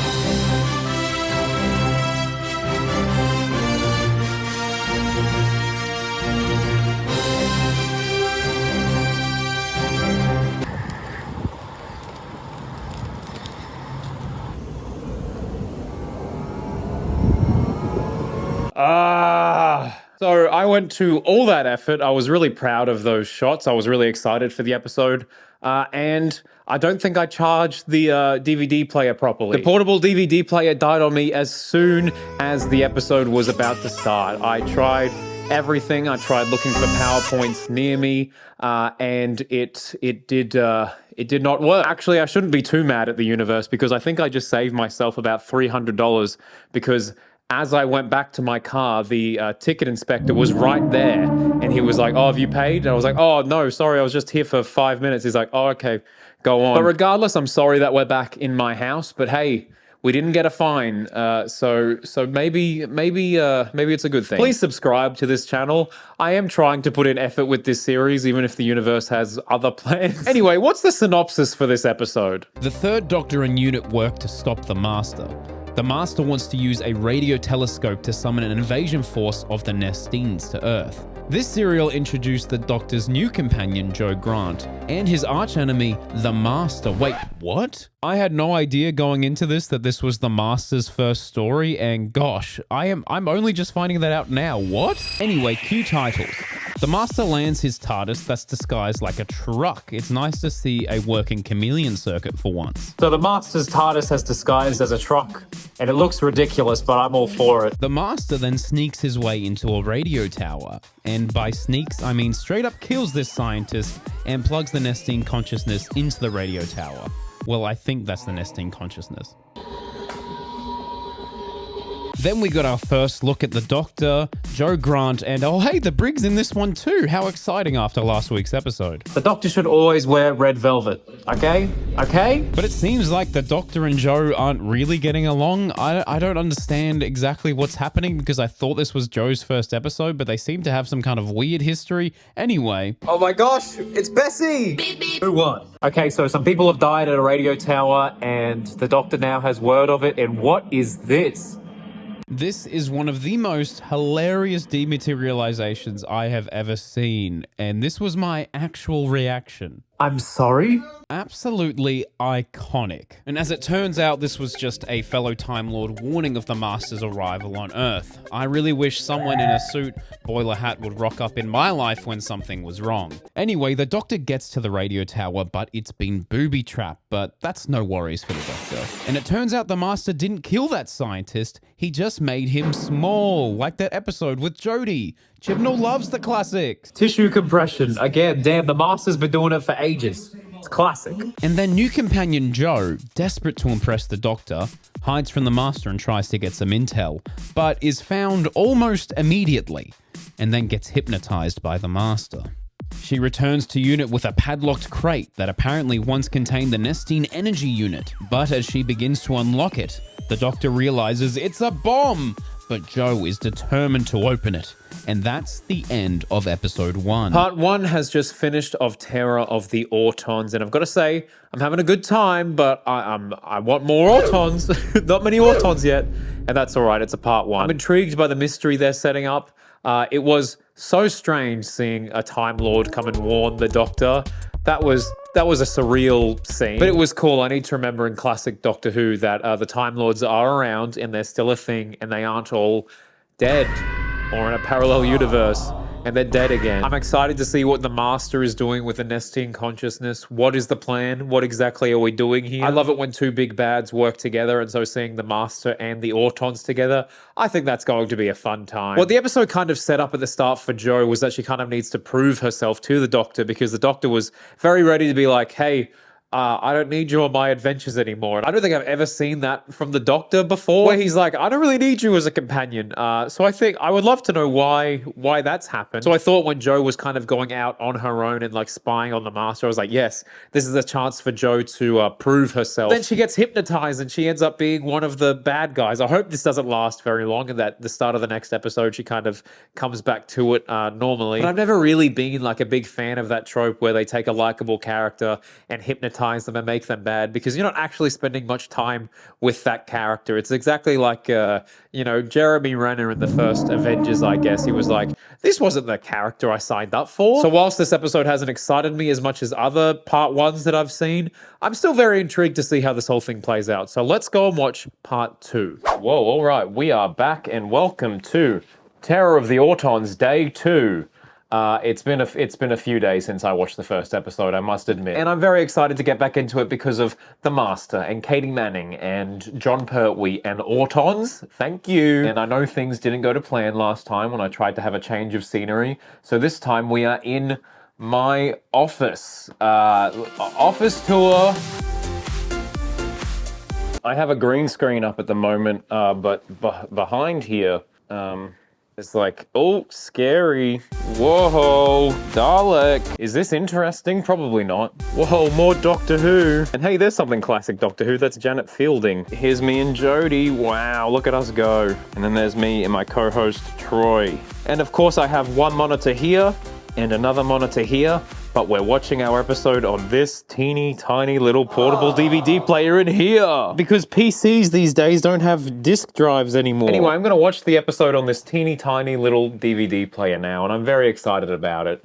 So I went to all that effort. I was really proud of those shots. I was really excited for the episode. And I don't think I charged the DVD player properly. The portable DVD player died on me as soon as the episode was about to start. I tried everything. I tried looking for PowerPoints near me, and it did not work. Actually, I shouldn't be too mad at the universe because I think I just saved myself about $300 because as I went back to my car, the ticket inspector was right there, and he was like, oh, have you paid? And I was like, oh, no, sorry, I was just here for 5 minutes. He's like, oh, okay, go on. But regardless, I'm sorry that we're back in my house, but hey, we didn't get a fine, so maybe it's a good thing. Please subscribe to this channel. I am trying to put in effort with this series, even if the universe has other plans. Anyway, what's the synopsis for this episode? The third Doctor and unit work to stop the Master. The Master wants to use a radio telescope to summon an invasion force of the Nestines to Earth. This serial introduced the Doctor's new companion, Joe Grant, and his archenemy, the Master. Wait, what? I had no idea going into this that this was the Master's first story, and gosh, I'm only just finding that out now. What? Anyway, cue titles. The Master lands his TARDIS that's disguised like a truck. It's nice to see a working chameleon circuit for once. So the Master's TARDIS has disguised as a truck, and it looks ridiculous, but I'm all for it. The Master then sneaks his way into a radio tower, and by sneaks, I mean straight up kills this scientist and plugs the Nestine consciousness into the radio tower. Well, I think that's the Nestine consciousness. Then we got our first look at the Doctor, Joe Grant, and oh hey, the Brig's in this one too. How exciting after last week's episode. The Doctor should always wear red velvet, okay? Okay? But it seems like the Doctor and Joe aren't really getting along. I don't understand exactly what's happening because I thought this was Joe's first episode, but they seem to have some kind of weird history. Anyway. Oh my gosh, it's Bessie! Who won? Okay, so some people have died at a radio tower and the Doctor now has word of it, and what is this? This is one of the most hilarious dematerializations I have ever seen, and this was my actual reaction. I'm sorry? Absolutely iconic. And as it turns out, this was just a fellow Time Lord warning of the Master's arrival on Earth. I really wish someone in a suit, boiler hat would rock up in my life when something was wrong. Anyway, the Doctor gets to the radio tower, but it's been booby-trapped, but that's no worries for the Doctor. And it turns out the Master didn't kill that scientist, he just made him small, like that episode with Jodie. Chibnall loves the classics. Tissue compression. Again, damn, the Master's been doing it for ages. It's classic. And then new companion Joe, desperate to impress the Doctor, hides from the Master and tries to get some intel, but is found almost immediately, and then gets hypnotized by the Master. She returns to unit with a padlocked crate that apparently once contained the Nestine energy unit, but as she begins to unlock it, the Doctor realizes it's a bomb, but Joe is determined to open it. And that's the end of episode 1. Part 1 has just finished of Terror of the Autons, and I've got to say, I'm having a good time, but I want more Autons. Not many Autons yet, and that's all right. It's a part 1. I'm intrigued by the mystery they're setting up. It was so strange seeing a Time Lord come and warn the Doctor. That was a surreal scene, but it was cool. I need to remember in classic Doctor Who that the Time Lords are around and they're still a thing, and they aren't all dead or in a parallel universe and they're dead again. I'm excited to see what the Master is doing with the Nestine consciousness. What is the plan? What exactly are we doing here? I love it when two big bads work together, and so seeing the Master and the Autons together, I think that's going to be a fun time. What the episode kind of set up at the start for Jo was that she kind of needs to prove herself to the Doctor, because the Doctor was very ready to be like, hey, I don't need you on my adventures anymore. And I don't think I've ever seen that from the Doctor before, where he's like, I don't really need you as a companion. So I think I would love to know why that's happened. So I thought when Jo was kind of going out on her own and like spying on the Master, I was like, yes, this is a chance for Jo to prove herself. Then she gets hypnotized and she ends up being one of the bad guys. I hope this doesn't last very long and that the start of the next episode, she kind of comes back to it normally. But I've never really been like a big fan of that trope where they take a likable character and hypnotize them and make them bad, because you're not actually spending much time with that character. It's exactly like, Jeremy Renner in the first Avengers, I guess. He was like, this wasn't the character I signed up for. So whilst this episode hasn't excited me as much as other part 1s that I've seen, I'm still very intrigued to see how this whole thing plays out. So let's go and watch part 2. Whoa, all right. We are back and welcome to Terror of the Autons Day 2. It's been a few days since I watched the first episode, I must admit. And I'm very excited to get back into it because of the Master and Katie Manning and John Pertwee and Autons. Thank you. And I know things didn't go to plan last time when I tried to have a change of scenery. So this time we are in my office. Office tour. I have a green screen up at the moment, but behind here, it's like, oh, scary. Whoa, Dalek. Is this interesting? Probably not. Whoa, more Doctor Who. And hey, there's something classic Doctor Who. That's Janet Fielding. Here's me and Jodie. Wow, look at us go. And then there's me and my co-host, Troy. And of course, I have one monitor here and another monitor here. but we're watching our episode on this teeny tiny little portable DVD player in here. Because PCs these days don't have disk drives anymore. Anyway, I'm gonna watch the episode on this teeny tiny little DVD player now, and I'm very excited about it.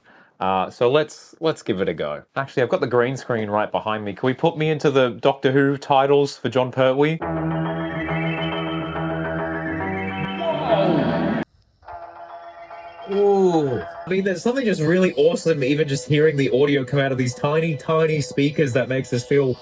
So let's give it a go. Actually, I've got the green screen right behind me. Can we put me into the Doctor Who titles for John Pertwee? Ooh. I mean, there's something just really awesome, even just hearing the audio come out of these tiny, tiny speakers that makes us feel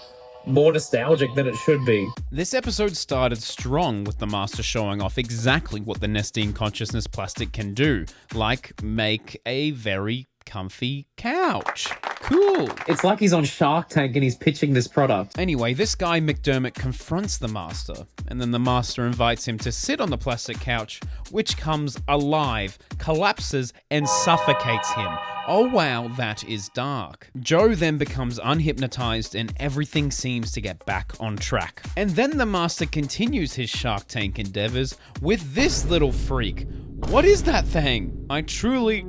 more nostalgic than it should be. This episode started strong with the Master showing off exactly what the Nestine consciousness plastic can do, like make a very comfy couch. Cool. It's like he's on Shark Tank and he's pitching this product. Anyway, this guy McDermott confronts the Master, and then the Master invites him to sit on the plastic couch, which comes alive, collapses, and suffocates him. Oh wow, that is dark. Joe then becomes unhypnotized and everything seems to get back on track. And then the Master continues his Shark Tank endeavors with this little freak. What is that thing? I truly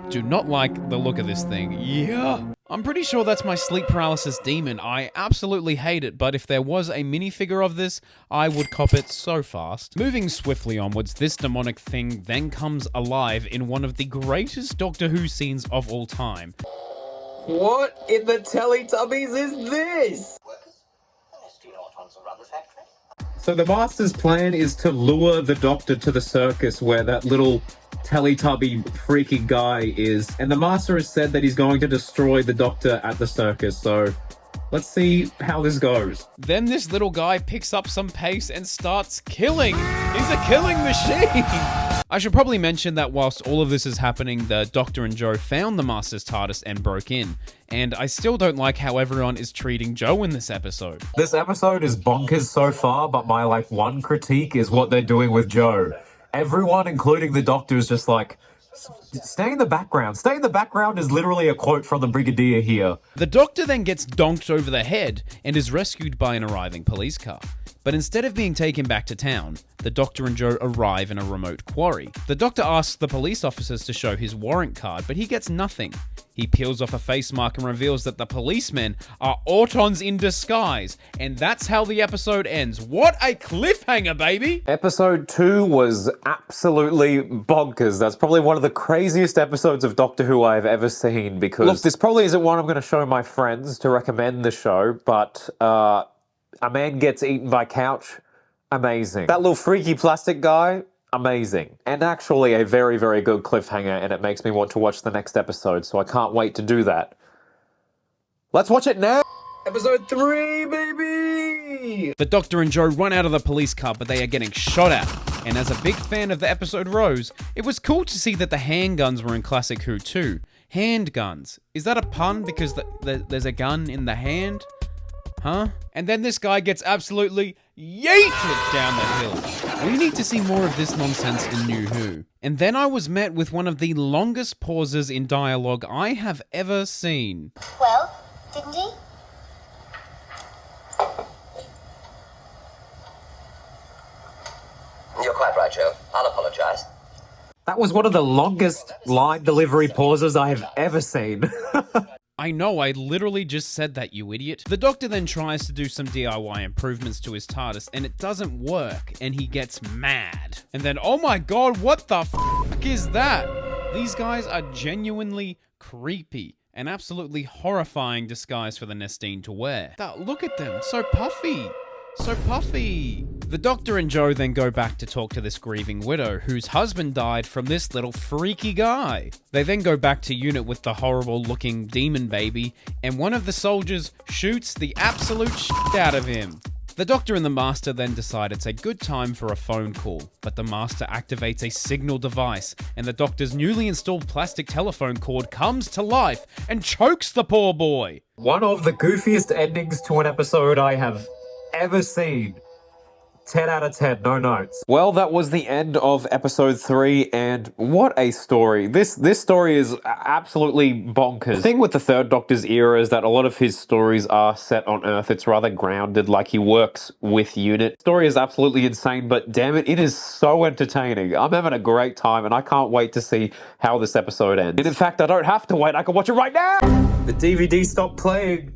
do not like the look of this thing. Yeah. I'm pretty sure that's my sleep paralysis demon. I absolutely hate it, but if there was a minifigure of this, I would cop it so fast. Moving swiftly onwards, this demonic thing then comes alive in one of the greatest Doctor Who scenes of all time. What in the Teletubbies is this? So the Master's plan is to lure the Doctor to the circus where that little Teletubby freaky guy is. And the Master has said that he's going to destroy the Doctor at the circus, so let's see how this goes. Then this little guy picks up some pace and starts killing. He's a killing machine. I should probably mention that whilst all of this is happening, the Doctor and Joe found the Master's TARDIS and broke in. And I still don't like how everyone is treating Joe in this episode. This episode is bonkers so far, but my one critique is what they're doing with Joe. Everyone, including the Doctor, is just like, stay in the background. Stay in the background is literally a quote from the Brigadier here. The Doctor then gets donked over the head and is rescued by an arriving police car. But instead of being taken back to town, the Doctor and Joe arrive in a remote quarry. The Doctor asks the police officers to show his warrant card, but he gets nothing. He peels off a face mark and reveals that the policemen are Autons in disguise, and that's how the episode ends. What a cliffhanger, baby! Episode 2 was absolutely bonkers. That's probably one of the craziest episodes of Doctor Who I've ever seen, because look, this probably isn't one I'm going to show my friends to recommend the show, but a man gets eaten by couch, amazing. That little freaky plastic guy, amazing. And actually a very, very good cliffhanger, and it makes me want to watch the next episode, so I can't wait to do that. Let's watch it now! Episode 3, baby! The Doctor and Joe run out of the police car, but they are getting shot at. And as a big fan of the episode Rose, it was cool to see that the handguns were in Classic Who too. Handguns. Is that a pun because there's a gun in the hand? Huh? And then this guy gets absolutely yeeted down the hill. We need to see more of this nonsense in New Who. And then I was met with one of the longest pauses in dialogue I have ever seen. Well, didn't he? You're quite right, Joe. I'll apologise. That was one of the longest line delivery pauses I have ever seen. I know, I literally just said that, you idiot. The Doctor then tries to do some DIY improvements to his TARDIS, and it doesn't work, and he gets mad. And then, oh my god, what the f*** is that? These guys are genuinely creepy. An absolutely horrifying disguise for the Nestine to wear. Look at them, so puffy. So puffy. The Doctor and Joe then go back to talk to this grieving widow whose husband died from this little freaky guy. They then go back to unit with the horrible looking demon baby, and one of the soldiers shoots the absolute shit out of him. The Doctor and the Master then decide it's a good time for a phone call, but the Master activates a signal device, and the Doctor's newly installed plastic telephone cord comes to life and chokes the poor boy. One of the goofiest endings to an episode I have ever seen. 10 out of 10, no notes. Well, that was the end of episode 3, and what a story. This story is absolutely bonkers. The thing with the Third Doctor's era is that a lot of his stories are set on Earth. It's rather grounded, like he works with UNIT. The story is absolutely insane, but damn it, it is so entertaining. I'm having a great time, and I can't wait to see how this episode ends. And in fact, I don't have to wait. I can watch it right now! The DVD stopped playing.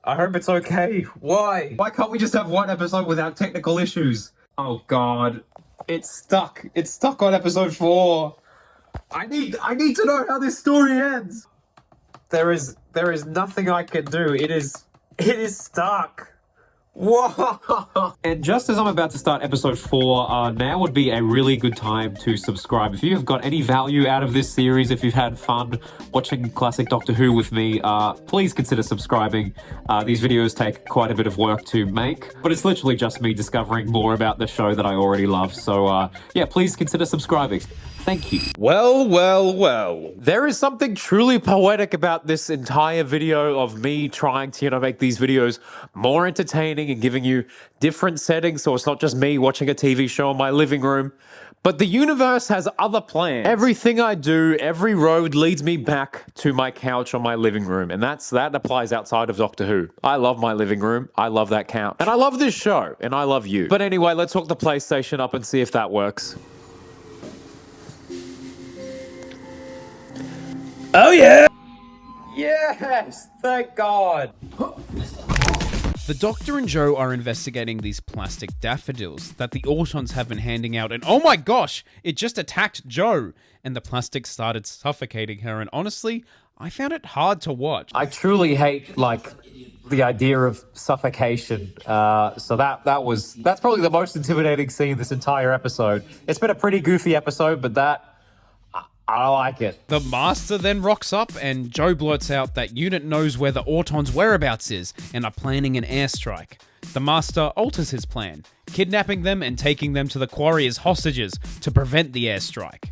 I hope it's okay. Why? Why can't we just have one episode without technical issues? Oh God. It's stuck. It's stuck on episode 4. I need to know how this story ends. There is nothing I can do. It is stuck. Whoa! And just as I'm about to start episode 4, now would be a really good time to subscribe. If you have got any value out of this series, if you've had fun watching classic Doctor Who with me, please consider subscribing. These videos take quite a bit of work to make, but it's literally just me discovering more about the show that I already love. So yeah, please consider subscribing. Thank you. Well. There is something truly poetic about this entire video of me trying to, make these videos more entertaining and giving you different settings, so it's not just me watching a TV show in my living room. But the universe has other plans. Everything I do, every road leads me back to my couch on my living room, and that applies outside of Doctor Who. I love my living room, I love that couch, and I love this show, and I love you. But anyway, let's hook the PlayStation up and see if that works. Oh yeah! Yes! Thank God! The Doctor and Jo are investigating these plastic daffodils that the Autons have been handing out, and oh my gosh, it just attacked Jo, and the plastic started suffocating her, and honestly, I found it hard to watch. I truly hate, the idea of suffocation, so that's probably the most intimidating scene this entire episode. It's been a pretty goofy episode, but I like it. The Master then rocks up, and Jo blurts out that UNIT knows where the Autons' whereabouts is and are planning an airstrike. The Master alters his plan, kidnapping them and taking them to the quarry as hostages to prevent the airstrike.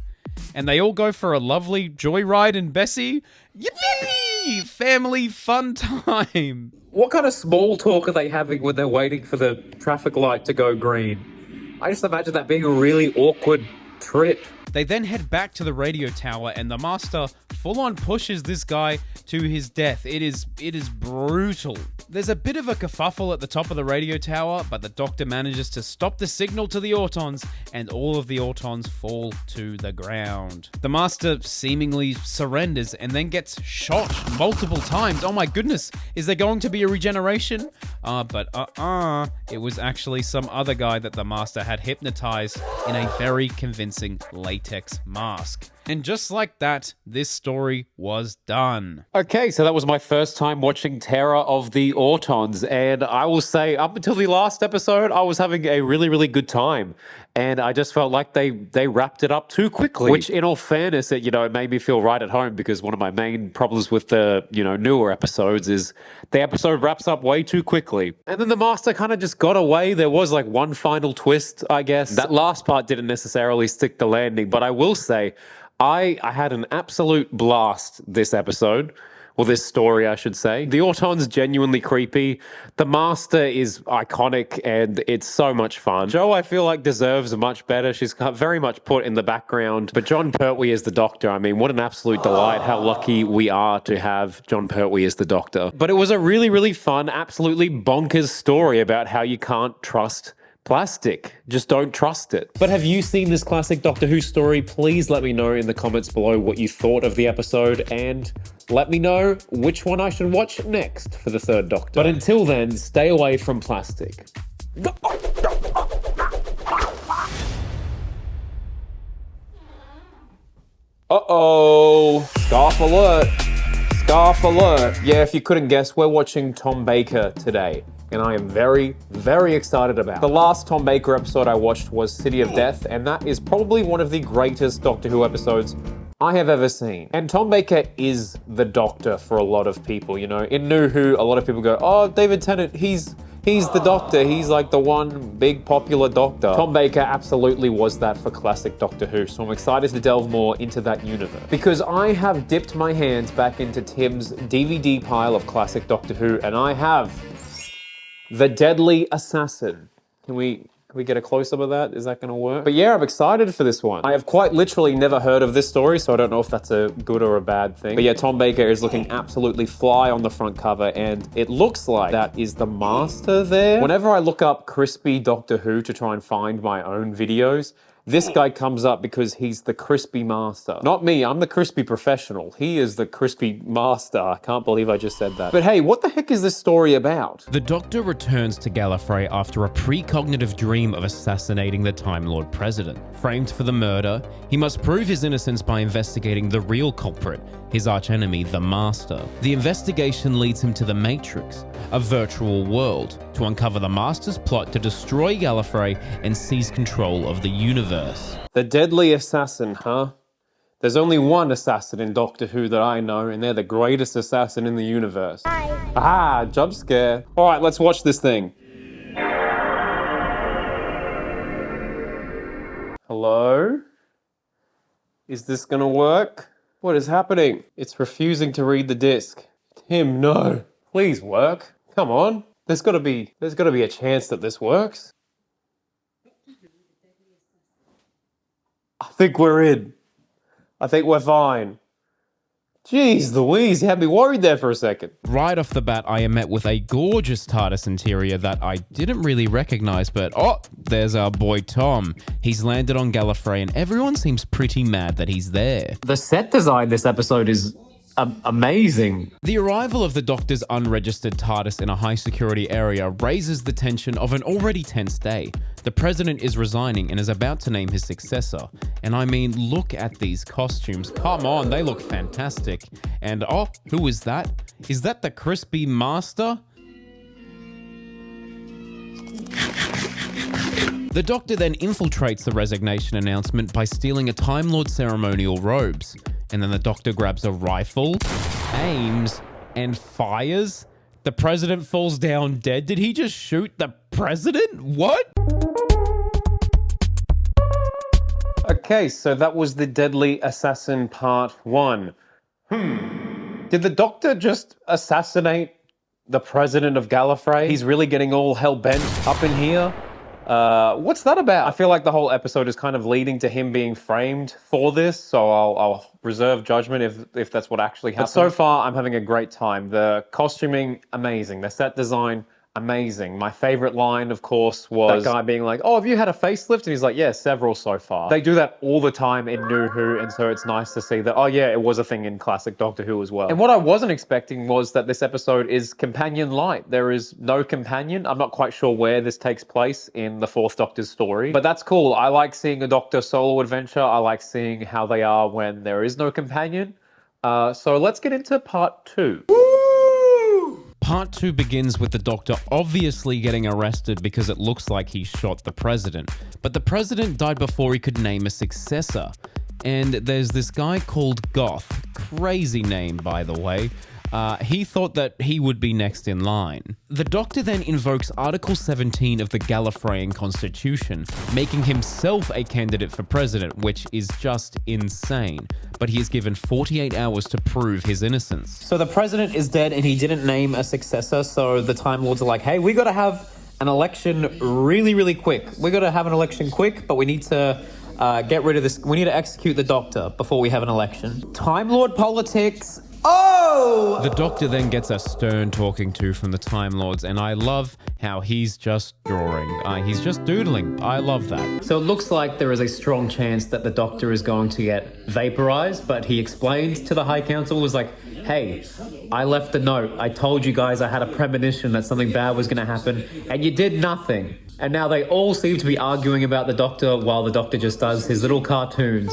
And they all go for a lovely joyride in Bessie. Yippee! Family fun time. What kind of small talk are they having when they're waiting for the traffic light to go green? I just imagine that being a really awkward trip. They then head back to the radio tower, and the Master full-on pushes this guy to his death. It is brutal. There's a bit of a kerfuffle at the top of the radio tower, but the Doctor manages to stop the signal to the Autons, and all of the Autons fall to the ground. The Master seemingly surrenders and then gets shot multiple times. Oh my goodness, is there going to be a regeneration? It was actually some other guy that the Master had hypnotized in a very convincing latex mask. And just like that, this story was done. Okay, so that was my first time watching Terror of the Autons, and I will say, up until the last episode, I was having a really, really good time. And I just felt like they wrapped it up too quickly. Which, in all fairness, it made me feel right at home, because one of my main problems with the, newer episodes is the episode wraps up way too quickly. And then the Master kind of just got away. There was one final twist, I guess. That last part didn't necessarily stick the landing, but I will say, I had an absolute blast this episode. Well, this story, I should say. The Auton's genuinely creepy. The Master is iconic, and it's so much fun. Jo, I feel like, deserves much better. She's very much put in the background. But Jon Pertwee as the Doctor, I mean, what an absolute delight. How lucky we are to have Jon Pertwee as the Doctor. But it was a really, really fun, absolutely bonkers story about how you can't trust plastic. Just don't trust it. But have you seen this classic Doctor Who story? Please let me know in the comments below what you thought of the episode, and let me know which one I should watch next for the Third Doctor. But until then, stay away from plastic. Uh-oh. Scarf alert. Scarf alert. Yeah, if you couldn't guess, we're watching Tom Baker today, and I am very, very excited about it. The last Tom Baker episode I watched was City of Death, and that is probably one of the greatest Doctor Who episodes I have ever seen. And Tom Baker is the Doctor for a lot of people, In New Who, a lot of people go, oh, David Tennant, he's the Doctor. He's like the one big popular Doctor. Tom Baker absolutely was that for classic Doctor Who, so I'm excited to delve more into that universe. Because I have dipped my hands back into Tim's DVD pile of classic Doctor Who, and I have The Deadly Assassin. Can we get a close-up of that? Is that going to work? But yeah, I'm excited for this one. I have quite literally never heard of this story, so I don't know if that's a good or a bad thing. But yeah, Tom Baker is looking absolutely fly on the front cover, and it looks like that is the master there. Whenever I look up crispy Doctor Who to try and find my own videos, this guy comes up because he's the crispy master. Not me, I'm the crispy professional. He is the crispy master. I can't believe I just said that. But hey, what the heck is this story about? The Doctor returns to Gallifrey after a precognitive dream of assassinating the Time Lord President. Framed for the murder, he must prove his innocence by investigating the real culprit, his archenemy, the Master. The investigation leads him to the Matrix, a virtual world, to uncover the Master's plot to destroy Gallifrey and seize control of the universe. The deadly assassin, huh? There's only one assassin in Doctor Who that I know, and they're the greatest assassin in the universe. Hi. Ah, jump scare. All right, let's watch this thing. Hello? Is this gonna work? What is happening? It's refusing to read the disc. Tim, no. Please work. Come on. There's gotta be a chance that this works. I think we're in. I think we're fine. Jeez Louise, you had me worried there for a second. Right off the bat, I am met with a gorgeous TARDIS interior that I didn't really recognize, but oh, there's our boy Tom. He's landed on Gallifrey and everyone seems pretty mad that he's there. The set design this episode is amazing. The arrival of the Doctor's unregistered TARDIS in a high-security area raises the tension of an already tense day. The President is resigning and is about to name his successor. And I mean, look at these costumes. Come on, they look fantastic. And oh, who is that? Is that the Crispy Master? The Doctor then infiltrates the resignation announcement by stealing a Time Lord ceremonial robes. And then the Doctor grabs a rifle, aims, and fires. The President falls down dead. Did he just shoot the President? What? Okay, so that was the Deadly Assassin Part 1. Did the Doctor just assassinate the President of Gallifrey? He's really getting all hell-bent up in here. What's that about? I feel like the whole episode is kind of leading to him being framed for this, so I'll reserve judgment if that's what actually happened. But so far, I'm having a great time. The costuming, amazing. The set design, amazing. My favorite line, of course, was that guy being like, oh, have you had a facelift? And he's like, yeah, several so far. They do that all the time in New Who, and so it's nice to see that, oh yeah, it was a thing in classic Doctor Who as well. And what I wasn't expecting was that this episode is companion light. There is no companion. I'm not quite sure where this takes place in the Fourth Doctor's story, but that's cool. I like seeing a Doctor solo adventure. I like seeing how they are when there is no companion. So let's get into part 2. Part 2 begins with the Doctor obviously getting arrested because it looks like he shot the President. But the President died before he could name a successor. And there's this guy called Goth. Crazy name, by the way. He thought that he would be next in line. The Doctor then invokes Article 17 of the Gallifreyan Constitution, making himself a candidate for president, which is just insane. But he is given 48 hours to prove his innocence. So the President is dead and he didn't name a successor, so the Time Lords are like, hey, we gotta have an election really, really quick. We gotta have an election quick, but we need to get rid of this. We need to execute the Doctor before we have an election. Time Lord politics. Oh! The Doctor then gets a stern talking to from the Time Lords, and I love how he's just drawing. He's just doodling. I love that. So it looks like there is a strong chance that the Doctor is going to get vaporized, but he explained to the High Council, was like, hey, I left a note. I told you guys I had a premonition that something bad was going to happen, and you did nothing. And now they all seem to be arguing about the Doctor while the Doctor just does his little cartoons.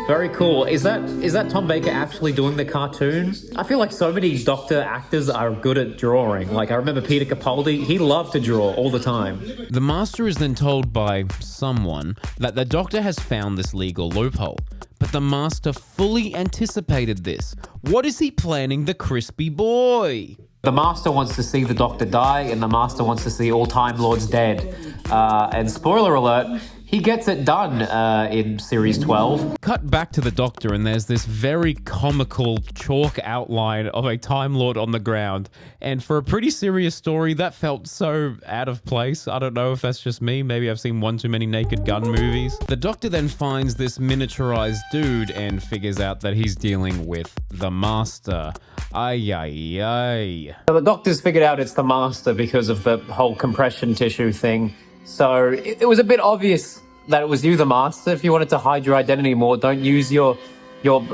Very cool. Is that Tom Baker actually doing the cartoon? I feel like so many Doctor actors are good at drawing. Like, I remember Peter Capaldi, he loved to draw all the time. The Master is then told by someone that the Doctor has found this legal loophole. But the Master fully anticipated this. What is he planning, the crispy boy? The Master wants to see the Doctor die, and the Master wants to see all Time Lords dead. And spoiler alert, He gets it done in series 12. Cut back to the Doctor, and there's this very comical chalk outline of a Time Lord on the ground. And for a pretty serious story, that felt so out of place. I don't know if that's just me. Maybe I've seen one too many Naked Gun movies. The Doctor then finds this miniaturized dude and figures out that he's dealing with the Master. Ay, ay, ay. So the Doctor's figured out it's the Master because of the whole compression tissue thing. So it was a bit obvious that it was you, the Master. If you wanted to hide your identity more, don't use your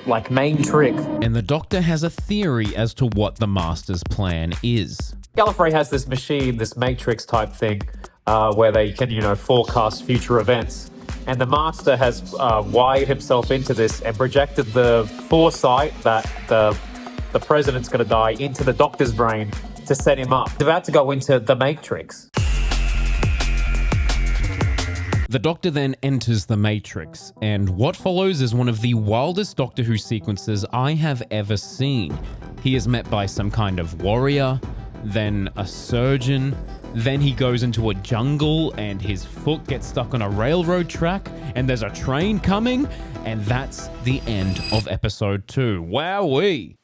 like main trick. And the Doctor has a theory as to what the Master's plan is. Gallifrey has this machine, this Matrix type thing, where they can, forecast future events. And the Master has wired himself into this and projected the foresight that the President's going to die into the Doctor's brain to set him up. He's about to go into the Matrix. The Doctor then enters the Matrix, and what follows is one of the wildest Doctor Who sequences I have ever seen. He is met by some kind of warrior, then a surgeon, then he goes into a jungle and his foot gets stuck on a railroad track, and there's a train coming, and that's the end of episode 2. Wowee!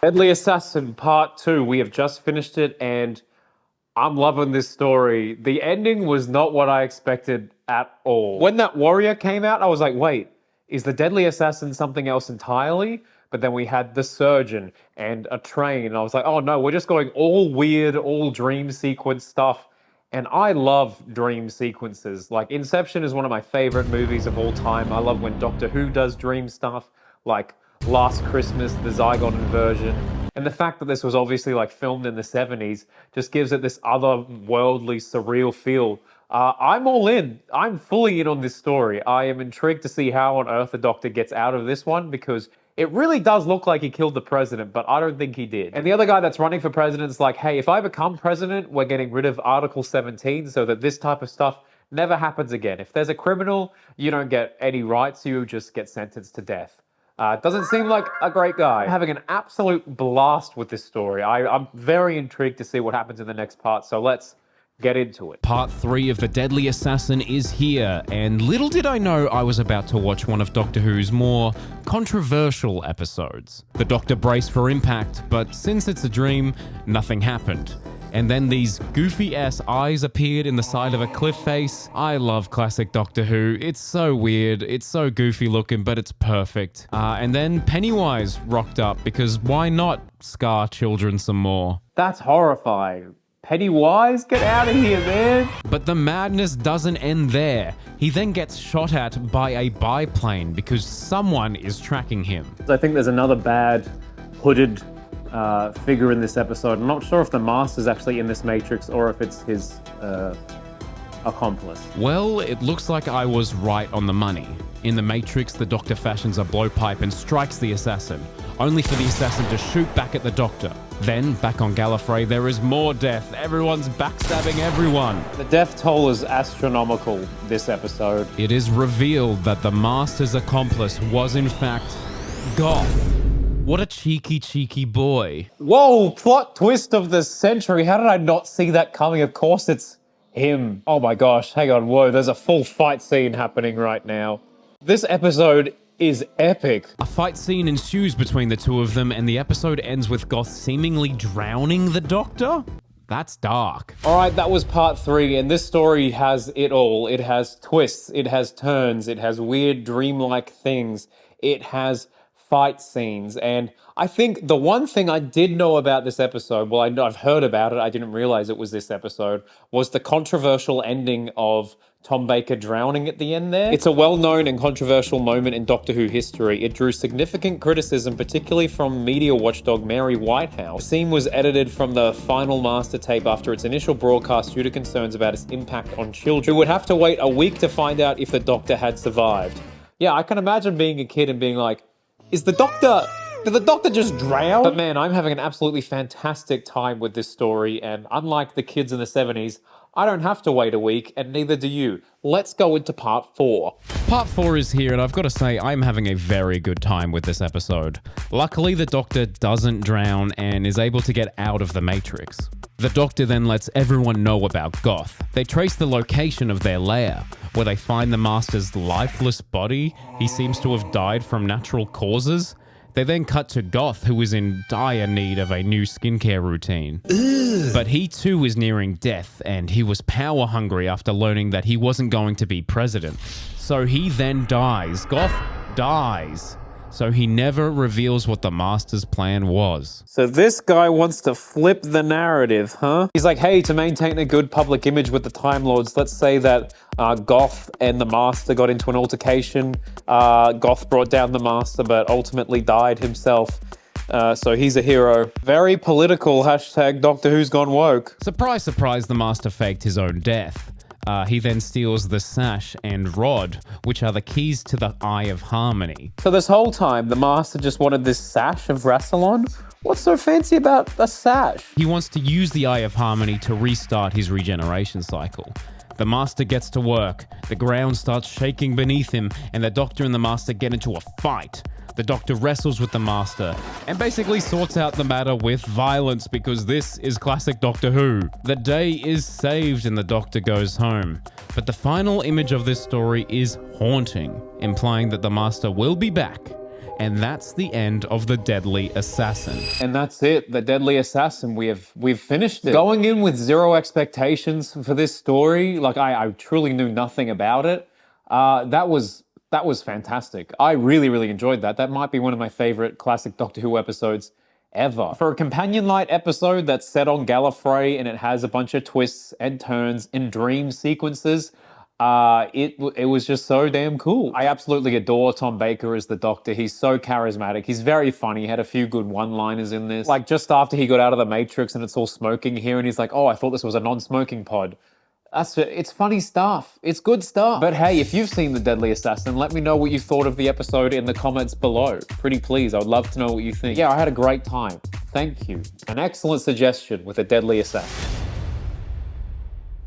Deadly Assassin Part 2. We have just finished it, and I'm loving this story. The ending was not what I expected at all. When that warrior came out, I was like, wait, is the Deadly Assassin something else entirely? But then we had the surgeon and a train. And I was like, oh no, we're just going all weird, all dream sequence stuff. And I love dream sequences. Like Inception is one of my favorite movies of all time. I love when Doctor Who does dream stuff, like Last Christmas, the Zygon inversion. And the fact that this was obviously like filmed in the 70s just gives it this otherworldly, surreal feel. I'm all in. I'm fully in on this story. I am intrigued to see how on earth the Doctor gets out of this one, because it really does look like he killed the president, but I don't think he did. And the other guy that's running for president is like, hey, if I become president, we're getting rid of Article 17 so that this type of stuff never happens again. If there's a criminal, you don't get any rights, you just get sentenced to death. Doesn't seem like a great guy. I'm having an absolute blast with this story. I'm very intrigued to see what happens in the next part, so let's get into it. Part 3 of The Deadly Assassin is here, and little did I know I was about to watch one of Doctor Who's more controversial episodes. The Doctor braced for impact, but since it's a dream, nothing happened. And then these goofy-ass eyes appeared in the side of a cliff face. I love classic Doctor Who. It's so weird, it's so goofy looking, but it's perfect. And then Pennywise rocked up, because why not scar children some more? That's horrifying. Pennywise, get out of here, man. But the madness doesn't end there. He then gets shot at by a biplane because someone is tracking him. I think there's another bad hooded figure in this episode. I'm not sure if the Master's actually in this Matrix or if it's his accomplice. Well, it looks like I was right on the money. In the Matrix, the Doctor fashions a blowpipe and strikes the assassin, only for the assassin to shoot back at the Doctor. Then, back on Gallifrey, there is more death. Everyone's backstabbing everyone. The death toll is astronomical this episode. It is revealed that the Master's accomplice was in fact Goth. What a cheeky, cheeky boy. Whoa, plot twist of the century. How did I not see that coming? Of course it's him. Oh my gosh, hang on, whoa, there's a full fight scene happening right now. This episode is epic. A fight scene ensues between the two of them, and the episode ends with Goth seemingly drowning the Doctor? That's dark. All right, that was part 3, and this story has it all. It has twists, it has turns, it has weird dreamlike things, it has fight scenes, and I think the one thing I did know about this episode, well, I've heard about it, I didn't realize it was this episode, was the controversial ending of Tom Baker drowning at the end there. It's a well-known and controversial moment in Doctor Who history. It drew significant criticism, particularly from media watchdog Mary Whitehouse. The scene was edited from the final master tape after its initial broadcast due to concerns about its impact on children, who would have to wait a week to find out if the Doctor had survived. Yeah, I can imagine being a kid and being like, did the Doctor just drown? But man, I'm having an absolutely fantastic time with this story, and unlike the kids in the 70s, I don't have to wait a week, and neither do you. Let's go into part 4. Part 4 is here, and I've got to say, I'm having a very good time with this episode. Luckily, the Doctor doesn't drown and is able to get out of the Matrix. The Doctor then lets everyone know about Goth. They trace the location of their lair, where they find the Master's lifeless body. He seems to have died from natural causes. They then cut to Goth, who is in dire need of a new skincare routine. But he too is nearing death, and he was power hungry after learning that he wasn't going to be president. So he then dies. Goth dies. So he never reveals what the Master's plan was. So this guy wants to flip the narrative, huh? He's like, hey, to maintain a good public image with the Time Lords, let's say that Goth and the Master got into an altercation. Goth brought down the Master, but ultimately died himself. So he's a hero. Very political, hashtag Doctor Who's gone woke. Surprise, surprise, the Master faked his own death. He then steals the sash and rod, which are the keys to the Eye of Harmony. So this whole time, the Master just wanted this sash of Rassilon? What's so fancy about a sash? He wants to use the Eye of Harmony to restart his regeneration cycle. The Master gets to work, the ground starts shaking beneath him, and the Doctor and the Master get into a fight. The Doctor wrestles with the Master and basically sorts out the matter with violence because this is classic Doctor Who. The day is saved and the Doctor goes home. But the final image of this story is haunting, implying that the Master will be back. And that's the end of The Deadly Assassin. And that's it, The Deadly Assassin. We've finished it. Going in with zero expectations for this story, like I truly knew nothing about it. That was fantastic. I really, really enjoyed that. That might be one of my favorite classic Doctor Who episodes ever. For a companion light episode that's set on Gallifrey and it has a bunch of twists and turns and dream sequences, it was just so damn cool. I absolutely adore Tom Baker as the Doctor. He's so charismatic. He's very funny. He had a few good one-liners in this. Like just after he got out of the Matrix and it's all smoking here and he's like, oh, I thought this was a non-smoking pod. It's funny stuff. It's good stuff. But hey, if you've seen The Deadly Assassin, let me know what you thought of the episode in the comments below. Pretty please, I would love to know what you think. Yeah, I had a great time. Thank you. An excellent suggestion with The Deadly Assassin.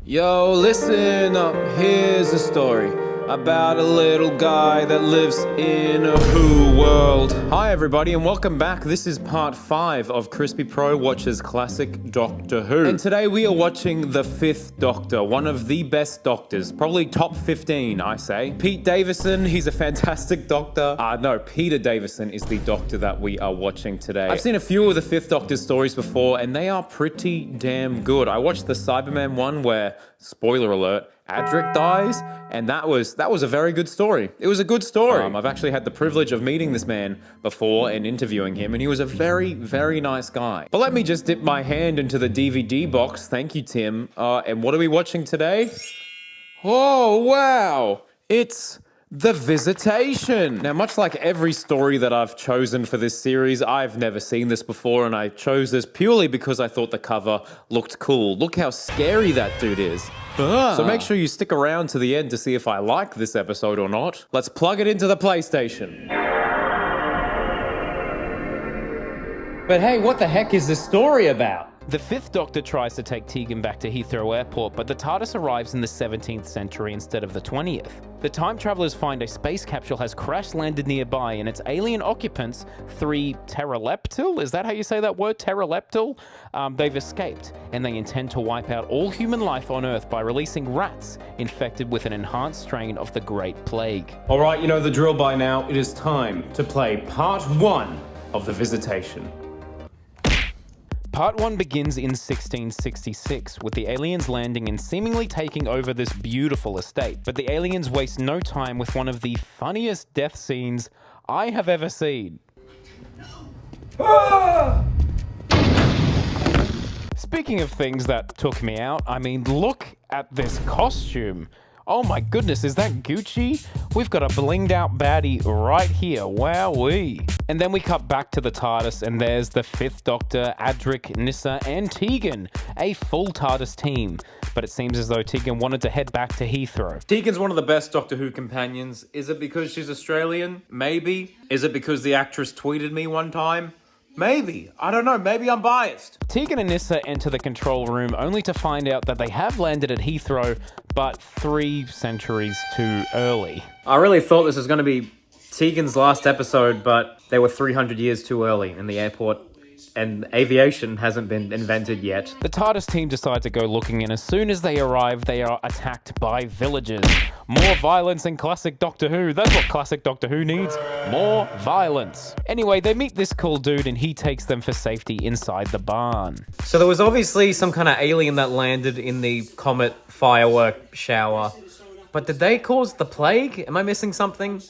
Yo, listen up, here's a story about a little guy that lives in a Who world. Hi everybody and welcome back. This is part 5 of Crispy Pro watches classic Doctor Who. And today we are watching the 5th Doctor, one of the best Doctors, probably top 15 I say. Pete Davison, he's a fantastic Doctor. No, Peter Davison is the Doctor that we are watching today. I've seen a few of the 5th Doctor's stories before and they are pretty damn good. I watched the Cyberman one where, spoiler alert, Adric dies, and that was a very good story. It was a good story. I've actually had the privilege of meeting this man before and interviewing him, and he was a very, very nice guy. But let me just dip my hand into the DVD box. Thank you, Tim. And what are we watching today? Oh, wow! It's The Visitation. Now, much like every story that I've chosen for this series, I've never seen this before, and I chose this purely because I thought the cover looked cool. Look how scary that dude is. So make sure you stick around to the end to see if I like this episode or not. Let's plug it into the PlayStation. But hey, what the heck is this story about? The 5th Doctor tries to take Tegan back to Heathrow Airport, but the TARDIS arrives in the 17th century instead of the 20th. The time travelers find a space capsule has crash-landed nearby, and its alien occupants, 3 Pteroleptil, is that how you say that word, Pteroleptil? They've escaped, and they intend to wipe out all human life on Earth by releasing rats infected with an enhanced strain of the Great Plague. All right, you know the drill by now. It is time to play part 1 of The Visitation. Part 1 begins in 1666, with the aliens landing and seemingly taking over this beautiful estate. But the aliens waste no time with one of the funniest death scenes I have ever seen. Speaking of things that took me out, I mean, look at this costume. Oh my goodness, is that Gucci? We've got a blinged out baddie right here, wowee. And then we cut back to the TARDIS and there's the 5th Doctor, Adric, Nyssa and Tegan, a full TARDIS team. But it seems as though Tegan wanted to head back to Heathrow. Tegan's one of the best Doctor Who companions. Is it because she's Australian? Maybe. Is it because the actress tweeted me one time? Maybe. I don't know. Maybe I'm biased. Tegan and Nyssa enter the control room only to find out that they have landed at Heathrow, but 3 centuries too early. I really thought this was going to be Tegan's last episode, but they were 300 years too early in the airport, and aviation hasn't been invented yet. The TARDIS team decide to go looking, and as soon as they arrive, they are attacked by villagers. More violence in classic Doctor Who. That's what classic Doctor Who needs. More violence. Anyway, they meet this cool dude, and he takes them for safety inside the barn. So there was obviously some kind of alien that landed in the comet firework shower. But did they cause the plague? Am I missing something?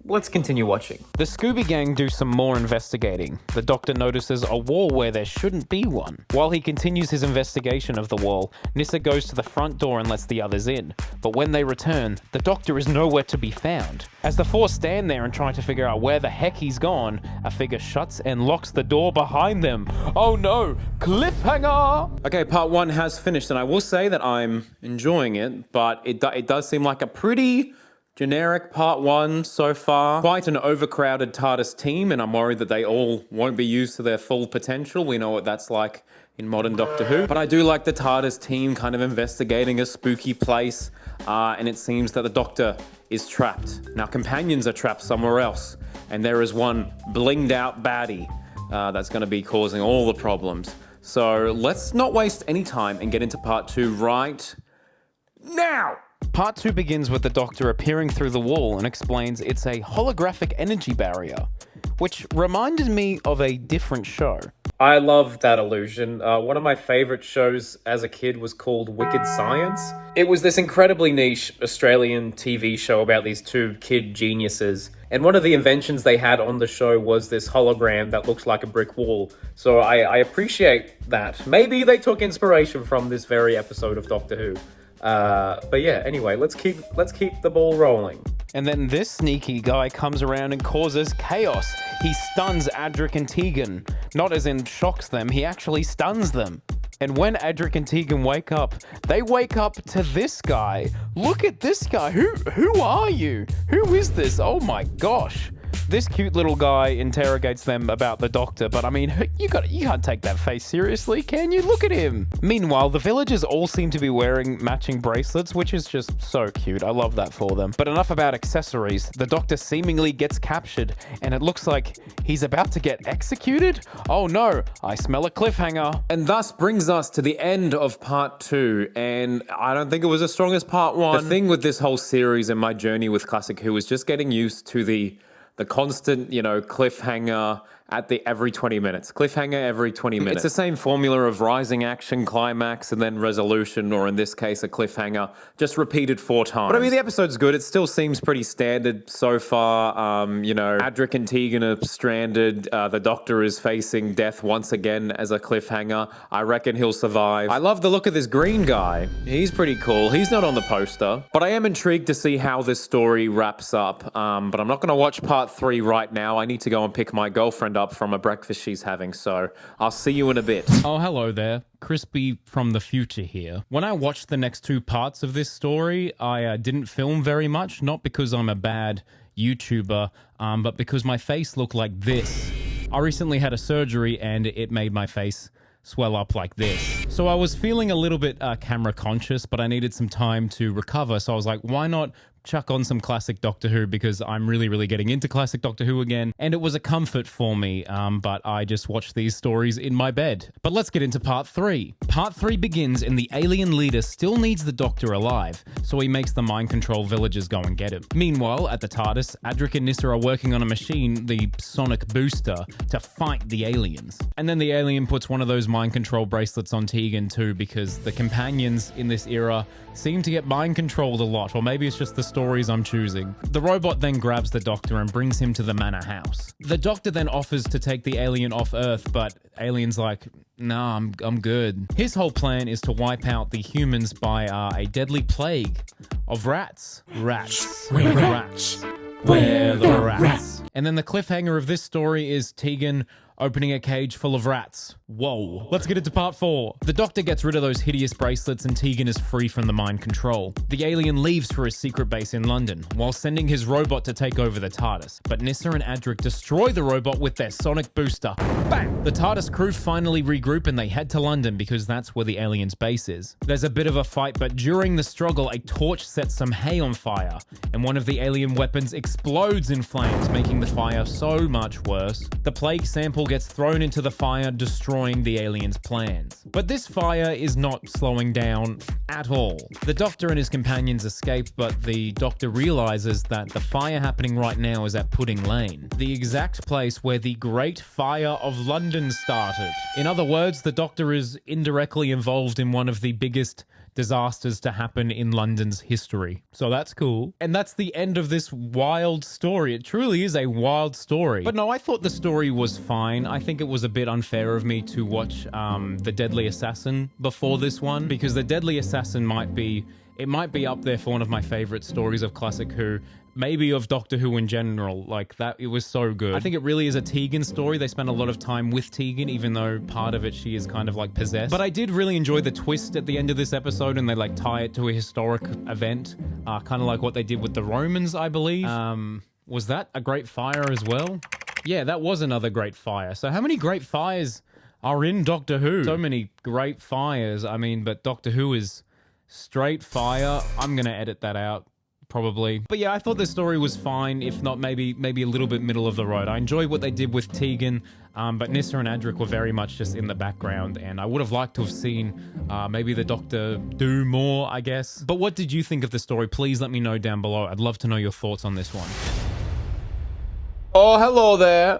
Let's continue watching. The Scooby Gang do some more investigating. The Doctor notices a wall where there shouldn't be one. While he continues his investigation of the wall, Nyssa goes to the front door and lets the others in. But when they return, the Doctor is nowhere to be found. As the four stand there and try to figure out where the heck he's gone, a figure shuts and locks the door behind them. Oh no, cliffhanger! Okay, part 1 has finished, and I will say that I'm enjoying it, but it does seem like a pretty generic part 1 so far. Quite an overcrowded TARDIS team, and I'm worried that they all won't be used to their full potential. We know what that's like in modern Doctor Who. But I do like the TARDIS team kind of investigating a spooky place, and it seems that the Doctor is trapped. Now, companions are trapped somewhere else, and there is one blinged out baddie that's going to be causing all the problems. So let's not waste any time and get into part 2 right now! Part 2 begins with the Doctor appearing through the wall and explains it's a holographic energy barrier, which reminded me of a different show. I love that illusion. One of my favorite shows as a kid was called Wicked Science. It was this incredibly niche Australian TV show about these 2 kid geniuses. And one of the inventions they had on the show was this hologram that looks like a brick wall. So I appreciate that. Maybe they took inspiration from this very episode of Doctor Who. But yeah, anyway, let's keep the ball rolling. And then this sneaky guy comes around and causes chaos. He stuns Adric and Tegan. Not as in shocks them, he actually stuns them. And when Adric and Tegan wake up, they wake up to this guy. Look at this guy. Who are you? Who is this? Oh my gosh. This cute little guy interrogates them about the Doctor, but I mean, you can't take that face seriously, can you? Look at him. Meanwhile, the villagers all seem to be wearing matching bracelets, which is just so cute. I love that for them. But enough about accessories. The Doctor seemingly gets captured, and it looks like he's about to get executed? Oh no, I smell a cliffhanger. And thus brings us to the end of part 2, and I don't think it was as strong as part 1. The thing with this whole series and my journey with Classic Who is just getting used to the constant, cliffhanger at every 20 minutes. Cliffhanger every 20 minutes. It's the same formula of rising action, climax, and then resolution, or in this case, a cliffhanger, just repeated 4 times. But I mean, the episode's good. It still seems pretty standard so far. Adric and Tegan are stranded. The Doctor is facing death once again as a cliffhanger. I reckon he'll survive. I love the look of this green guy. He's pretty cool. He's not on the poster. But I am intrigued to see how this story wraps up. But I'm not going to watch part 3 right now. I need to go and pick my girlfriend up from a breakfast she's having, so I'll see you in a bit. Oh, hello there. Crispy from the future here. When I watched the next 2 parts of this story, I didn't film very much, not because I'm a bad YouTuber, but because my face looked like this. I recently had a surgery and it made my face swell up like this. So I was feeling a little bit camera conscious, but I needed some time to recover, so I was like, why not chuck on some classic Doctor Who, because I'm really getting into classic Doctor Who again, and it was a comfort for me, but I just watched these stories in my bed. But let's get into part 3. Part 3 begins and the alien leader still needs the Doctor alive, so he makes the mind control villagers go and get him. Meanwhile, at the TARDIS, Adric and Nyssa are working on a machine, the Sonic Booster, to fight the aliens. And then the alien puts one of those mind control bracelets on Tegan too, because the companions in this era seem to get mind controlled a lot, or maybe it's just the stories I'm choosing. The robot then grabs the Doctor and brings him to the manor house. The Doctor then offers to take the alien off Earth, but alien's like, nah, I'm good. His whole plan is to wipe out the humans by a deadly plague of rats. Rats. Rats. Where the rats? And then the cliffhanger of this story is Tegan opening a cage full of rats. Whoa. Let's get into part 4. The Doctor gets rid of those hideous bracelets and Tegan is free from the mind control. The alien leaves for his secret base in London, while sending his robot to take over the TARDIS. But Nyssa and Adric destroy the robot with their sonic booster. Bang! The TARDIS crew finally regroup and they head to London because that's where the alien's base is. There's a bit of a fight, but during the struggle, a torch sets some hay on fire, and one of the alien weapons explodes in flames, making the fire so much worse. The plague sample gets thrown into the fire, destroying the alien's plans. But this fire is not slowing down at all. The Doctor and his companions escape, but the Doctor realizes that the fire happening right now is at Pudding Lane, the exact place where the Great Fire of London started. In other words, the Doctor is indirectly involved in one of the biggest disasters to happen in London's history. So that's cool. And that's the end of this wild story. It truly is a wild story. But no, I thought the story was fine. I think it was a bit unfair of me to watch The Deadly Assassin before this one, because The Deadly Assassin might be up there for one of my favorite stories of Classic Who, maybe of Doctor Who in general. Like, that, it was so good. I think it really is a Tegan story. They spend a lot of time with Tegan, even though part of it she is kind of like possessed. But I did really enjoy the twist at the end of this episode, and they like tie it to a historic event, kind of like what they did with the Romans, I believe. Was that a great fire as well? Yeah, that was another great fire. So how many great fires are in Doctor Who? So many great fires. I mean, but Doctor Who is straight fire. I'm gonna edit that out, probably. But yeah, I thought the story was fine, if not maybe a little bit middle of the road. I enjoyed what they did with Tegan, but Nyssa and Adric were very much just in the background, and I would have liked to have seen maybe the Doctor do more, I guess. But what did you think of the story? Please let me know down below. I'd love to know your thoughts on this one. Oh, hello there.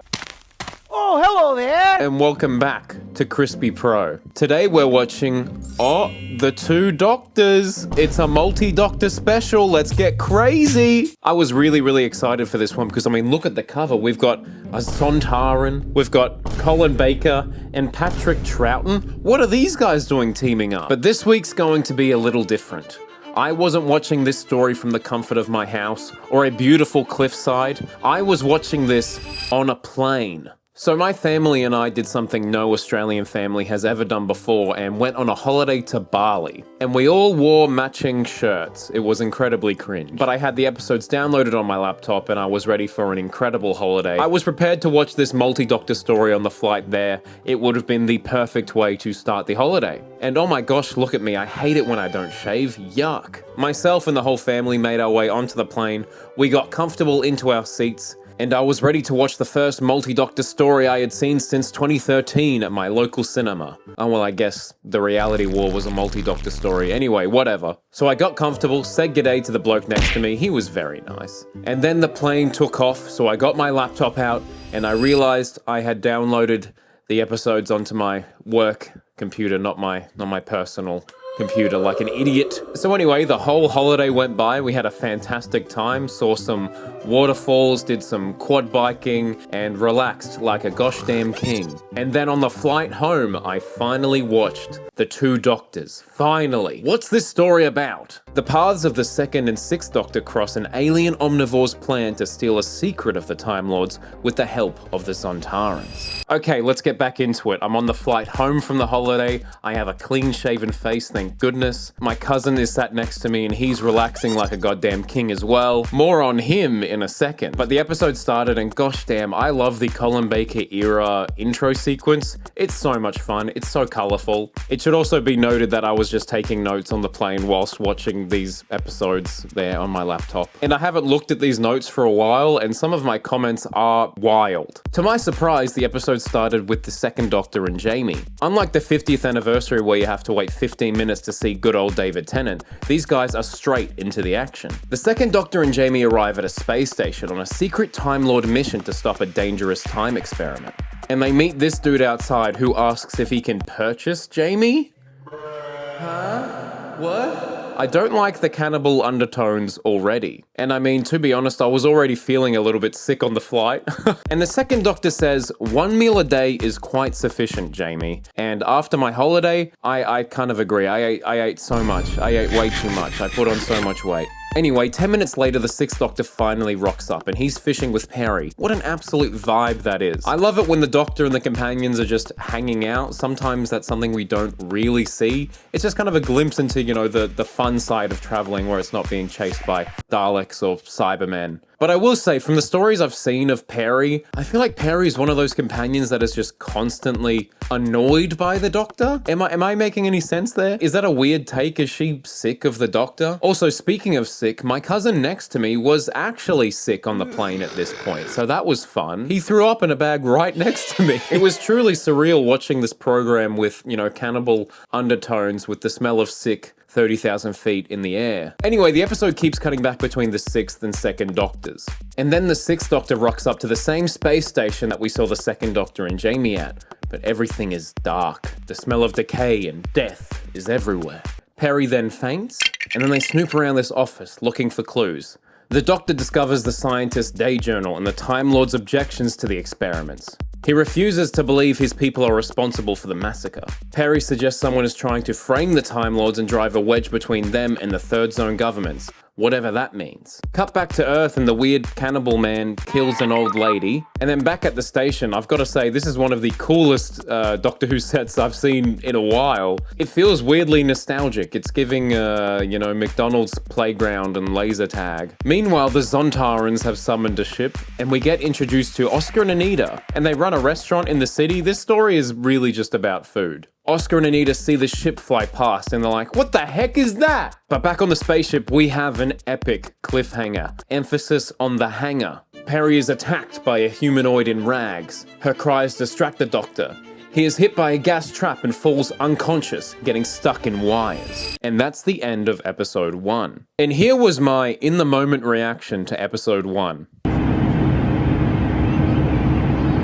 Oh, hello there! And welcome back to Crispy Pro. Today we're watching, The Two Doctors. It's a multi-doctor special. Let's get crazy. I was really excited for this one because, I mean, look at the cover. We've got a Sontaran, we've got Colin Baker, and Patrick Troughton. What are these guys doing teaming up? But this week's going to be a little different. I wasn't watching this story from the comfort of my house or a beautiful cliffside. I was watching this on a plane. So my family and I did something no Australian family has ever done before and went on a holiday to Bali. And we all wore matching shirts. It was incredibly cringe. But I had the episodes downloaded on my laptop and I was ready for an incredible holiday. I was prepared to watch this multi-doctor story on the flight there. It would have been the perfect way to start the holiday. And oh my gosh, look at me. I hate it when I don't shave. Yuck. Myself and the whole family made our way onto the plane. We got comfortable into our seats, and I was ready to watch the first multi-doctor story I had seen since 2013 at my local cinema. Oh well, I guess the reality war was a multi-doctor story. Anyway, whatever. So I got comfortable, said g'day to the bloke next to me. He was very nice. And then the plane took off, so I got my laptop out and I realized I had downloaded the episodes onto my work computer, not my personal computer, like an idiot. So anyway, the whole holiday went by. We had a fantastic time, saw some waterfalls, did some quad biking, and relaxed like a gosh damn king. And then on the flight home, I finally watched The Two Doctors. Finally. What's this story about? The paths of the 2nd and 6th Doctor cross an alien omnivore's plan to steal a secret of the Time Lords with the help of the Sontarans. Okay, let's get back into it. I'm on the flight home from the holiday. I have a clean-shaven face, thank goodness. My cousin is sat next to me and he's relaxing like a goddamn king as well. More on him in a second. But the episode started and gosh damn, I love the Colin Baker era intro sequence. It's so much fun. It's so colorful. It should also be noted that I was just taking notes on the plane whilst watching these episodes there on my laptop. And I haven't looked at these notes for a while and some of my comments are wild. To my surprise, the episode started with the 2nd Doctor and Jamie. Unlike the 50th anniversary where you have to wait 15 minutes to see good old David Tennant, these guys are straight into the action. The 2nd Doctor and Jamie arrive at a space station on a secret Time Lord mission to stop a dangerous time experiment. And they meet this dude outside who asks if he can purchase Jamie? Huh? What? I don't like the cannibal undertones already. And I mean, to be honest, I was already feeling a little bit sick on the flight. And the 2nd Doctor says, 1 meal a day is quite sufficient, Jamie. And after my holiday, I kind of agree. I ate so much. I ate way too much. I put on so much weight. Anyway, 10 minutes later, the Sixth Doctor finally rocks up and he's fishing with Perry. What an absolute vibe that is. I love it when the Doctor and the companions are just hanging out. Sometimes that's something we don't really see. It's just kind of a glimpse into, you know, the fun side of traveling where it's not being chased by Daleks or Cybermen. But I will say, from the stories I've seen of Perry, I feel like Perry's one of those companions that is just constantly annoyed by the Doctor. Am I making any sense there? Is that a weird take? Is she sick of the Doctor? Also, speaking of sick, my cousin next to me was actually sick on the plane at this point, so that was fun. He threw up in a bag right next to me. It was truly surreal watching this program with, you know, cannibal undertones with the smell of sick 30,000 feet in the air. Anyway, the episode keeps cutting back between the 6th and 2nd Doctors. And then the 6th Doctor rocks up to the same space station that we saw the 2nd Doctor and Jamie at, but everything is dark. The smell of decay and death is everywhere. Perry then faints, and then they snoop around this office looking for clues. The Doctor discovers the scientist's day journal and the Time Lord's objections to the experiments. He refuses to believe his people are responsible for the massacre. Perry suggests someone is trying to frame the Time Lords and drive a wedge between them and the Third Zone governments, whatever that means. Cut back to Earth and the weird cannibal man kills an old lady. And then back at the station, I've got to say, this is one of the coolest Doctor Who sets I've seen in a while. It feels weirdly nostalgic. It's giving, you know, McDonald's playground and laser tag. Meanwhile, the Zontarans have summoned a ship, and we get introduced to Oscar and Anita, and they run a restaurant in the city. This story is really just about food. Oscar and Anita see the ship fly past and they're like, what the heck is that? But back on the spaceship, we have an epic cliffhanger. Emphasis on the hanger. Perry is attacked by a humanoid in rags. Her cries distract the Doctor. He is hit by a gas trap and falls unconscious, getting stuck in wires. And that's the end of episode 1. And here was my in-the-moment reaction to episode 1.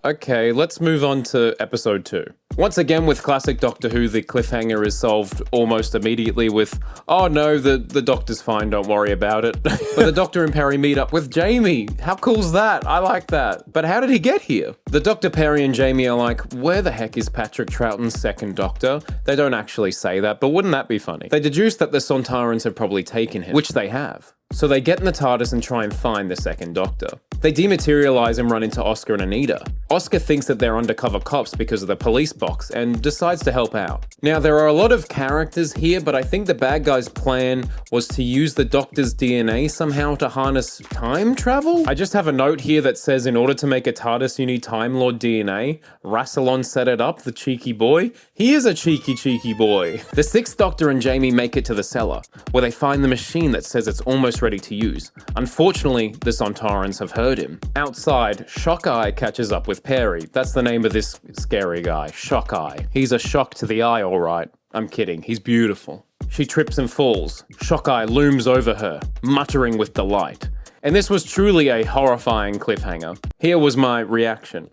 Okay, let's move on to episode 2. Once again, with classic Doctor Who, the cliffhanger is solved almost immediately with, oh no, the Doctor's fine, don't worry about it. But the Doctor and Perry meet up with Jamie. How cool's that? I like that. But how did he get here? The Doctor, Perry, and Jamie are like, where the heck is Patrick Troughton's 2nd Doctor? They don't actually say that, but wouldn't that be funny? They deduce that the Sontarans have probably taken him, which they have. So they get in the TARDIS and try and find the 2nd Doctor. They dematerialize and run into Oscar and Anita. Oscar thinks that they're undercover cops because of the police box and decides to help out. Now, there are a lot of characters here, but I think the bad guy's plan was to use the Doctor's DNA somehow to harness time travel? I just have a note here that says in order to make a TARDIS, you need Time Lord DNA. Rassilon set it up, the cheeky boy. He is a cheeky boy. The 6th Doctor and Jamie make it to the cellar, where they find the machine that says it's almost ready to use. Unfortunately, the Sontarans have heard him. Outside, Shockeye catches up with Perry. That's the name of this scary guy, Shockeye. He's a shock to the eye, alright. I'm kidding, he's beautiful. She trips and falls. Shockeye looms over her, muttering with delight. And this was truly a horrifying cliffhanger. Here was my reaction.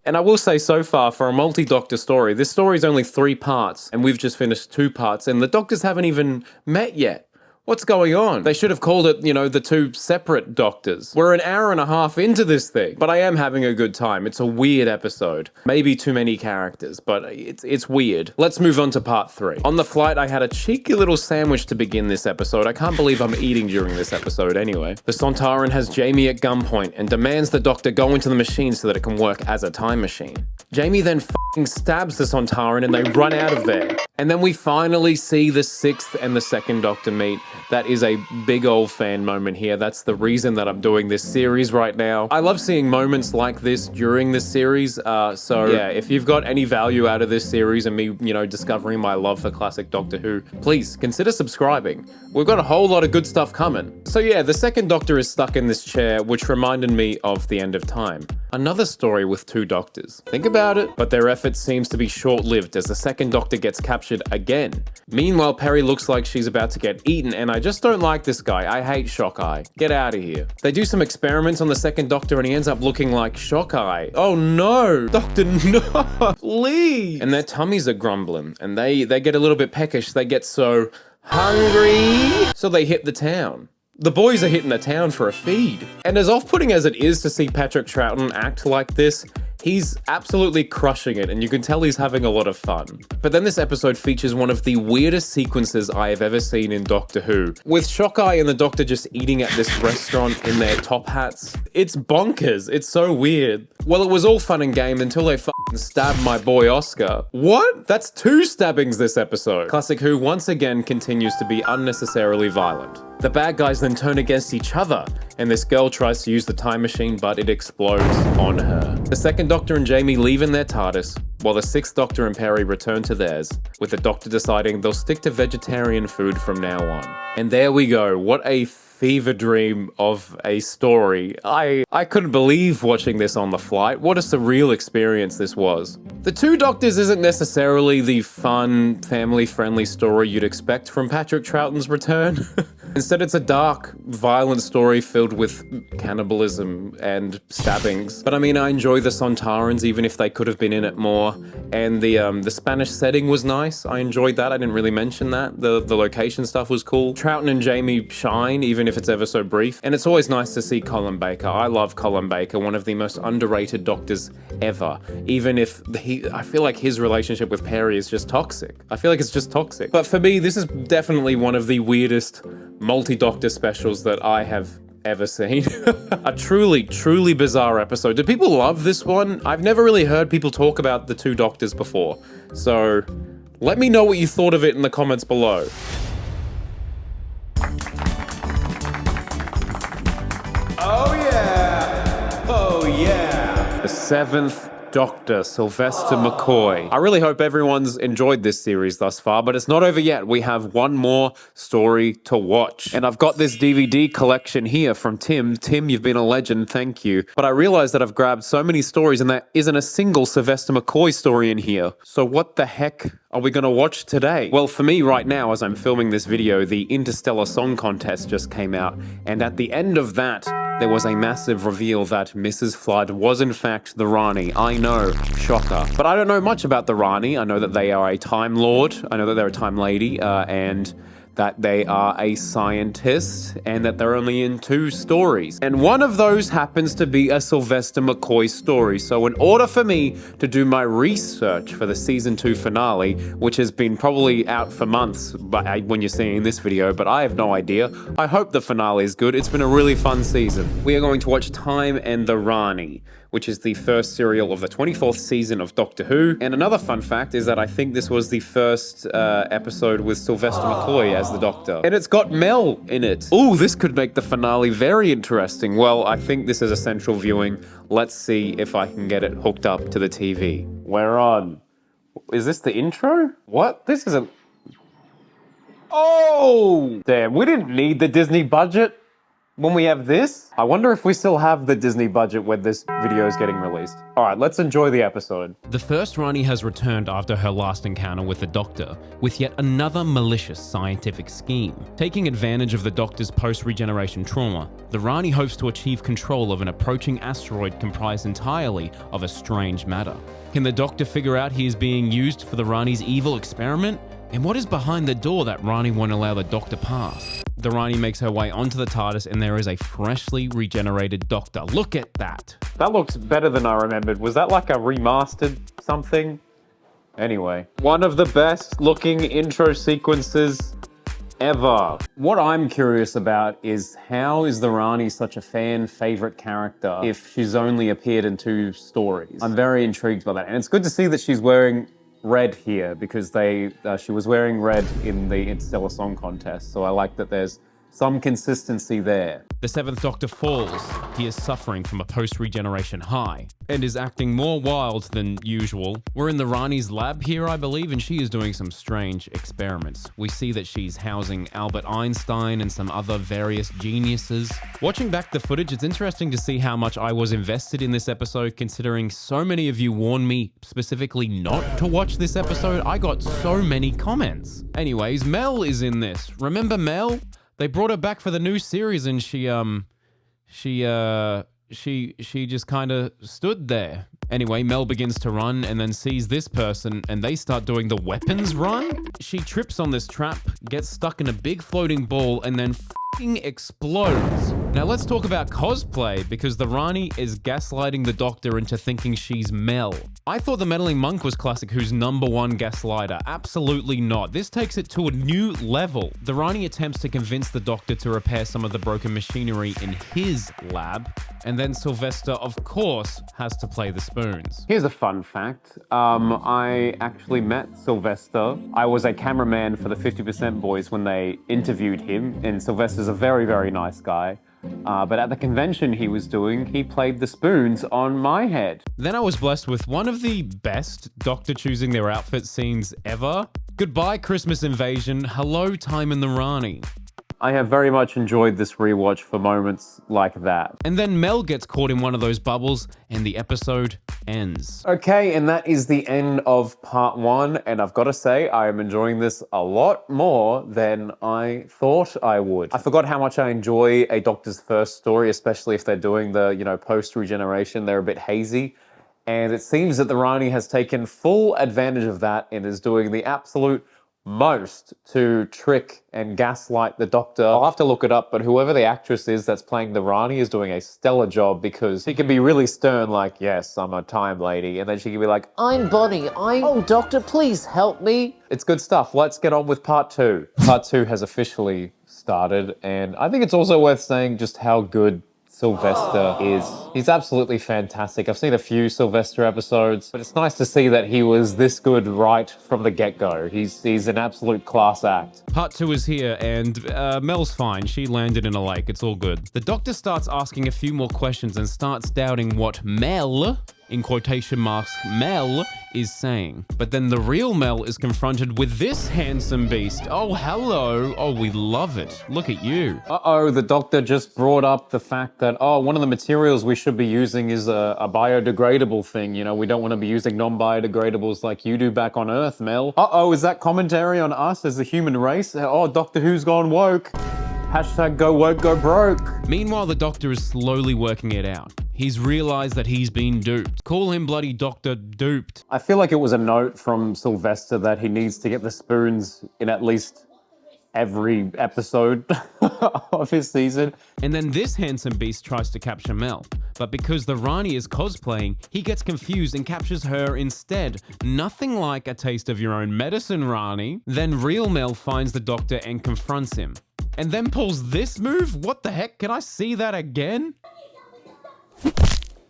And I will say, so far, for a multi-Doctor story, this story is only 3 parts, and we've just finished 2 parts, and the Doctors haven't even met yet. What's going on? They should have called it, you know, the 2 separate Doctors. We're an hour and a half into this thing, but I am having a good time. It's a weird episode. Maybe too many characters, but it's weird. Let's move on to part 3. On the flight, I had a cheeky little sandwich to begin this episode. I can't believe I'm eating during this episode anyway. The Sontaran has Jamie at gunpoint and demands the Doctor go into the machine so that it can work as a time machine. Jamie then f***ing stabs the Sontaran and they run out of there. And then we finally see the 6th and the 2nd Doctor meet. That is a big old fan moment here. That's the reason that I'm doing this series right now. I love seeing moments like this during this series. So yeah, if you've got any value out of this series and me, you know, discovering my love for classic Doctor Who, please consider subscribing. We've got a whole lot of good stuff coming. So yeah, the 2nd Doctor is stuck in this chair, which reminded me of The End of Time. Another story with 2 Doctors. Think about it, but their efforts seems to be short-lived as the 2nd Doctor gets captured again. Meanwhile, Perry looks like she's about to get eaten, and I just don't like this guy. I hate Shockeye. Get out of here. They do some experiments on the 2nd Doctor and he ends up looking like Shockeye. Oh no! Doctor, no! Please! And their tummies are grumbling, and they get a little bit peckish. They get so hungry, so they hit the town. The boys are hitting the town for a feed. And as off-putting as it is to see Patrick Troughton act like this, He's absolutely crushing it, and you can tell he's having a lot of fun. But then this episode features one of the weirdest sequences I have ever seen in Doctor Who, with Shockeye and the Doctor just eating at this restaurant in their top hats. It's bonkers. It's so weird. Well, it was all fun and game until they fucking stabbed my boy Oscar. What? That's 2 stabbings this episode. Classic Who once again continues to be unnecessarily violent. The bad guys then turn against each other, and this girl tries to use the time machine, but it explodes on her. The second Doctor and Jamie leave in their TARDIS, while the sixth Doctor and Perry return to theirs, with the Doctor deciding they'll stick to vegetarian food from now on. And there we go. What a fever dream of a story. I couldn't believe watching this on the flight. What a surreal experience this was. The Two Doctors isn't necessarily the fun, family-friendly story you'd expect from Patrick Troughton's return. Instead, it's a dark, violent story filled with cannibalism and stabbings. But I mean, I enjoy the Sontarans, even if they could have been in it more. And the Spanish setting was nice. I enjoyed that. I didn't really mention that. The location stuff was cool. Troughton and Jamie shine, even if it's ever so brief. And it's always nice to see Colin Baker. I love Colin Baker, one of the most underrated Doctors ever. Even if I feel like his relationship with Perry is just toxic. I feel like it's just toxic. But for me, this is definitely one of the weirdest multi-Doctor specials that I have ever seen. A truly, truly bizarre episode. Did people love this one? I've never really heard people talk about the Two Doctors before. So let me know what you thought of it in the comments below. Oh yeah! Oh yeah! The seventh Doctor, Sylvester McCoy. I really hope everyone's enjoyed this series thus far, but it's not over yet. We have one more story to watch. And I've got this DVD collection here from Tim. Tim, you've been a legend, thank you. But I realized that I've grabbed so many stories and there isn't a single Sylvester McCoy story in here. So what the heck are we gonna watch today? Well, for me right now, as I'm filming this video, the Interstellar Song Contest just came out. And at the end of that, there was a massive reveal that Mrs. Flood was in fact the Rani. I know, shocker. But I don't know much about the Rani. I know that they are a Time Lord. I know that they're a Time Lady, and that they are a scientist, and that they're only in 2 stories. And one of those happens to be a Sylvester McCoy story. So in order for me to do my research for the season 2 finale, which has been probably out for months when you're seeing this video, but I have no idea. I hope the finale is good. It's been a really fun season. We are going to watch Time and the Rani, which is the first serial of the 24th season of Doctor Who. And another fun fact is that I think this was the first episode with Sylvester McCoy as the Doctor. And it's got Mel in it. Ooh, this could make the finale very interesting. Well, I think this is essential viewing. Let's see if I can get it hooked up to the TV. We're on. Is this the intro? What? This isn't... Oh! Damn, we didn't need the Disney budget when we have this. I wonder if we still have the Disney budget when this video is getting released. All right, let's enjoy the episode. The first Rani has returned after her last encounter with the Doctor, with yet another malicious scientific scheme. Taking advantage of the Doctor's post-regeneration trauma, the Rani hopes to achieve control of an approaching asteroid comprised entirely of a strange matter. Can the Doctor figure out he is being used for the Rani's evil experiment? And what is behind the door that Rani won't allow the Doctor past? The Rani makes her way onto the TARDIS and there is a freshly regenerated Doctor. Look at that! That looks better than I remembered. Was that like a remastered something? Anyway, one of the best looking intro sequences ever. What I'm curious about is how is the Rani such a fan favorite character if she's only appeared in 2 stories? I'm very intrigued by that. And it's good to see that she's wearing red here because she was wearing red in the Interstellar Song Contest, so I like that there's some consistency there. The 7th Doctor falls. He is suffering from a post-regeneration high and is acting more wild than usual. We're in the Rani's lab here, I believe, and she is doing some strange experiments. We see that she's housing Albert Einstein and some other various geniuses. Watching back the footage, it's interesting to see how much I was invested in this episode, considering so many of you warned me specifically not to watch this episode. I got so many comments. Anyways, Mel is in this. Remember Mel? They brought her back for the new series and she just kind of stood there. Anyway, Mel begins to run and then sees this person and they start doing the weapons run. She trips on this trap, gets stuck in a big floating ball and then f***ing explodes. Now let's talk about cosplay, because the Rani is gaslighting the Doctor into thinking she's Mel. I thought the meddling monk was Classic Who's #1 gaslighter. Absolutely not. This takes it to a new level. The Rani attempts to convince the Doctor to repair some of the broken machinery in his lab, and then Sylvester, of course, has to play the spoons. Here's a fun fact. I actually met Sylvester. I was a cameraman for the 50% Boys when they interviewed him, and Sylvester's a very, very nice guy. But at the convention he was doing, he played the spoons on my head. Then I was blessed with one of the best Doctor choosing their outfit scenes ever. Goodbye, Christmas Invasion. Hello, Time in the Rani. I have very much enjoyed this rewatch for moments like that. And then Mel gets caught in one of those bubbles, and the episode ends. Okay, and that is the end of part 1, and I've got to say, I am enjoying this a lot more than I thought I would. I forgot how much I enjoy a Doctor's first story, especially if they're doing the, post-regeneration. They're a bit hazy. And it seems that the Rani has taken full advantage of that and is doing the absolute most to trick and gaslight the Doctor. I'll have to look it up, but whoever the actress is that's playing the Rani is doing a stellar job, because she can be really stern, like, yes, I'm a time lady, and then she can be like, I'm Bonnie. Oh, Doctor, please help me. it's good stuff. Let's get on with part 2. Part 2 has officially started, and I think it's also worth saying just how good Sylvester is. He's absolutely fantastic. I've seen a few Sylvester episodes, but it's nice to see that he was this good right from the get-go. He's an absolute class act. Part 2 is here, and Mel's fine. She landed in a lake. It's all good. The Doctor starts asking a few more questions and starts doubting what Mel, in quotation marks, Mel, is saying. But then the real Mel is confronted with this handsome beast. Oh, hello. Oh, we love it. Look at you. Uh-oh, the Doctor just brought up the fact that, one of the materials we should be using is a biodegradable thing. We don't want to be using non-biodegradables like you do back on Earth, Mel. Uh-oh, is that commentary on us as the human race? Oh, Doctor Who's gone woke. Hashtag go woke, go broke. Meanwhile, the Doctor is slowly working it out. He's realized that he's been duped. Call him bloody Doctor Duped. I feel like it was a note from Sylvester that he needs to get the spoons in at least every episode of his season. And then this handsome beast tries to capture Mel. But because the Rani is cosplaying, he gets confused and captures her instead. Nothing like a taste of your own medicine, Rani. Then real Mel finds the Doctor and confronts him. And then pulls this move? What the heck? Can I see that again?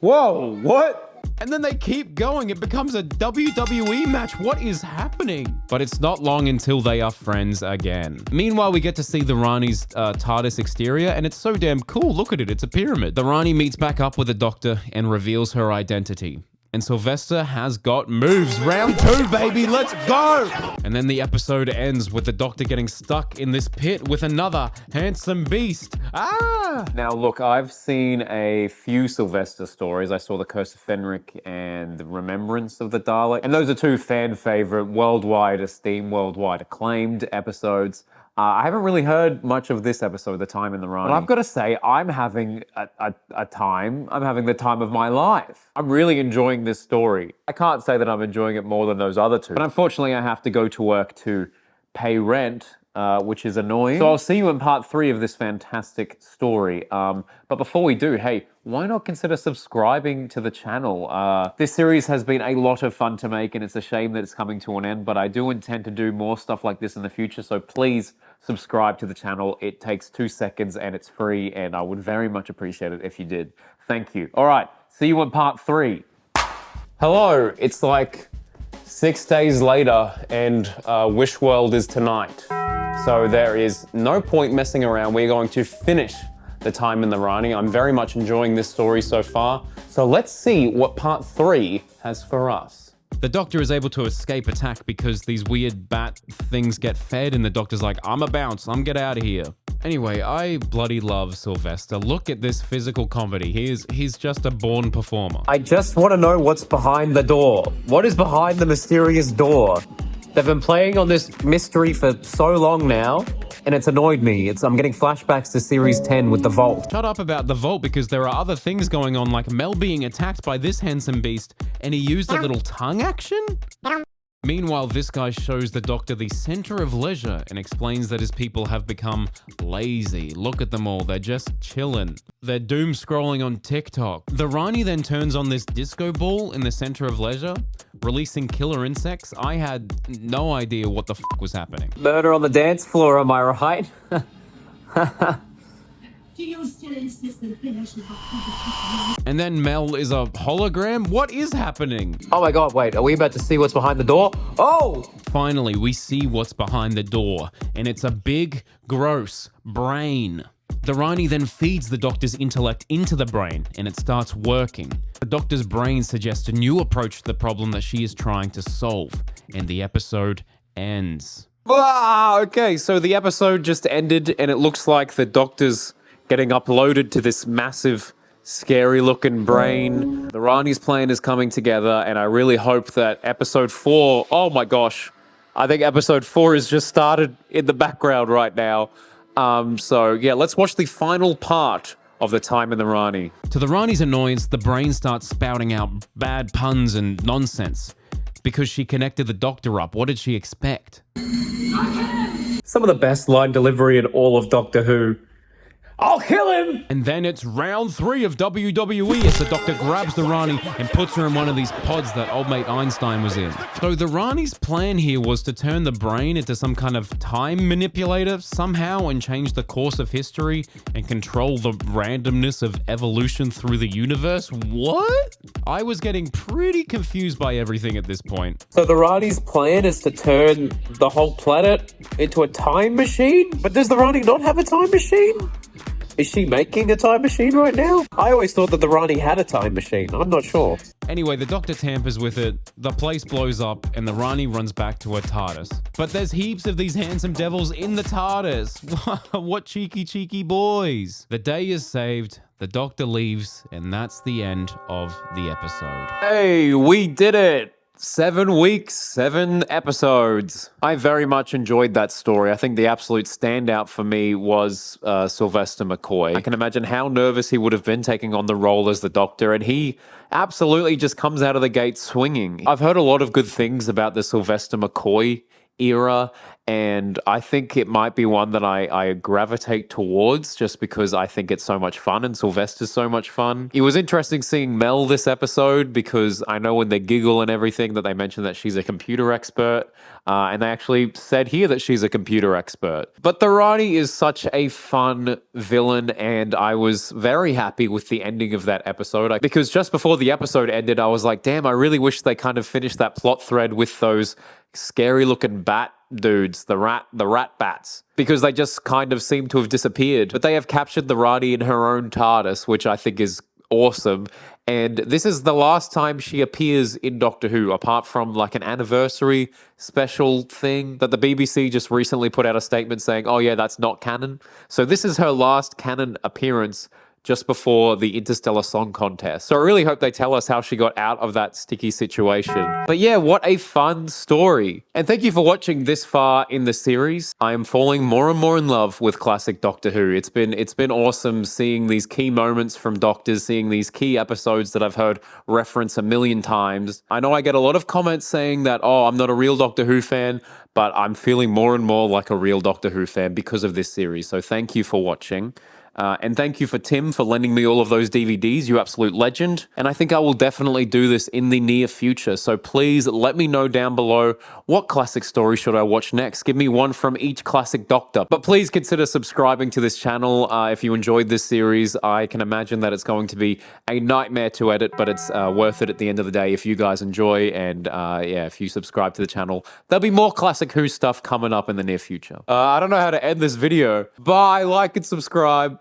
Whoa, what? And then they keep going. It becomes a WWE match. What is happening? But it's not long until they are friends again. Meanwhile, we get to see the Rani's TARDIS exterior, and it's so damn cool. Look at it. It's a pyramid. The Rani meets back up with the Doctor and reveals her identity. And Sylvester has got moves. Round 2, baby, let's go! And then the episode ends with the Doctor getting stuck in this pit with another handsome beast. Ah! Now look, I've seen a few Sylvester stories. I saw The Curse of Fenric and The Remembrance of the Dalek. And those are 2 fan favorite, worldwide esteemed, worldwide acclaimed episodes. I haven't really heard much of this episode, The Time in the Rani. But I've got to say, I'm having I'm having the time of my life. I'm really enjoying this story. I can't say that I'm enjoying it more than those other 2. But unfortunately, I have to go to work to pay rent, which is annoying. So I'll see you in part 3 of this fantastic story. But before we do, hey, why not consider subscribing to the channel? This series has been a lot of fun to make, and it's a shame that it's coming to an end, but I do intend to do more stuff like this in the future, so please subscribe to the channel. It takes 2 seconds and it's free, and I would very much appreciate it if you did. Thank you. All right, see you in part 3. Hello, it's like 6 days later, and Wish World is tonight. So there is no point messing around. We're going to finish The Time in the Rani. I'm very much enjoying this story so far. So let's see what part 3 has for us. The Doctor is able to escape attack because these weird bat things get fed, and the Doctor's like, I'm a bounce, I'm get out of here. Anyway, I bloody love Sylvester. Look at this physical comedy. He's just a born performer. I just want to know what's behind the door. What is behind the mysterious door? They've been playing on this mystery for so long now, and it's annoyed me. I'm getting flashbacks to Series 10 with the Vault. Shut up about the Vault, because there are other things going on, like Mel being attacked by this handsome beast, and he used a little tongue action? Meanwhile, this guy shows the Doctor the center of leisure and explains that his people have become lazy. Look at them all, they're just chilling. They're doom scrolling on TikTok. The Rani then turns on this disco ball in the center of leisure, releasing killer insects. I had no idea what the fuck was happening. Murder on the dance floor, am I right? And then Mel is a hologram? What is happening? Oh my god, wait, are we about to see what's behind the door? Oh! Finally, we see what's behind the door, and it's a big, gross brain. The Rani then feeds the Doctor's intellect into the brain, and it starts working. The Doctor's brain suggests a new approach to the problem that she is trying to solve, and the episode ends. Ah, okay, so the episode just ended, and it looks like the Doctor's getting uploaded to this massive, scary-looking brain. The Rani's plan is coming together, and I really hope that episode 4... Oh my gosh. I think episode 4 has just started in the background right now. So, yeah, let's watch the final part of the Time in the Rani. To the Rani's annoyance, the brain starts spouting out bad puns and nonsense. Because she connected the Doctor up, what did she expect? Some of the best line delivery in all of Doctor Who. I'll kill him! And then it's round 3 of WWE as the Doctor grabs the Rani and puts her in one of these pods that old mate Einstein was in. So the Rani's plan here was to turn the brain into some kind of time manipulator somehow and change the course of history and control the randomness of evolution through the universe? What? I was getting pretty confused by everything at this point. So the Rani's plan is to turn the whole planet into a time machine? But does the Rani not have a time machine? Is she making a time machine right now? I always thought that the Rani had a time machine. I'm not sure. Anyway, the Doctor tampers with it, the place blows up, and the Rani runs back to her TARDIS. But there's heaps of these handsome devils in the TARDIS. What cheeky boys. The day is saved, the Doctor leaves, and that's the end of the episode. Hey, we did it! 7 weeks, 7 episodes. I very much enjoyed that story. I think the absolute standout for me was Sylvester McCoy. I can imagine how nervous he would have been taking on the role as the Doctor, and he absolutely just comes out of the gate swinging. I've heard a lot of good things about the Sylvester McCoy era, and I think it might be one that I gravitate towards just because I think it's so much fun and Sylvester's so much fun. It was interesting seeing Mel this episode because I know when they giggle and everything that they mention that she's a computer expert, and they actually said here that she's a computer expert. But the Rani is such a fun villain, and I was very happy with the ending of that episode because just before the episode ended, I was like, damn, I really wish they kind of finished that plot thread with those scary looking bat dudes, the rat bats, because they just kind of seem to have disappeared. But they have captured the Rani in her own TARDIS, which I think is awesome. And this is the last time she appears in Doctor Who, apart from like an anniversary special thing that the BBC just recently put out a statement saying, oh yeah, that's not canon. So this is her last canon appearance just before the Interstellar Song Contest. So I really hope they tell us how she got out of that sticky situation. But yeah, what a fun story. And thank you for watching this far in the series. I am falling more and more in love with classic Doctor Who. It's been awesome seeing these key moments from Doctors, seeing these key episodes that I've heard reference a million times. I know I get a lot of comments saying that, oh, I'm not a real Doctor Who fan, but I'm feeling more and more like a real Doctor Who fan because of this series. So thank you for watching. And thank you for Tim for lending me all of those DVDs, you absolute legend. And I think I will definitely do this in the near future. So please let me know down below what classic story should I watch next. Give me one from each classic Doctor. But please consider subscribing to this channel if you enjoyed this series. I can imagine that it's going to be a nightmare to edit, but it's worth it at the end of the day if you guys enjoy. And yeah, if you subscribe to the channel, there'll be more classic Who stuff coming up in the near future. I don't know how to end this video. Bye, like and subscribe.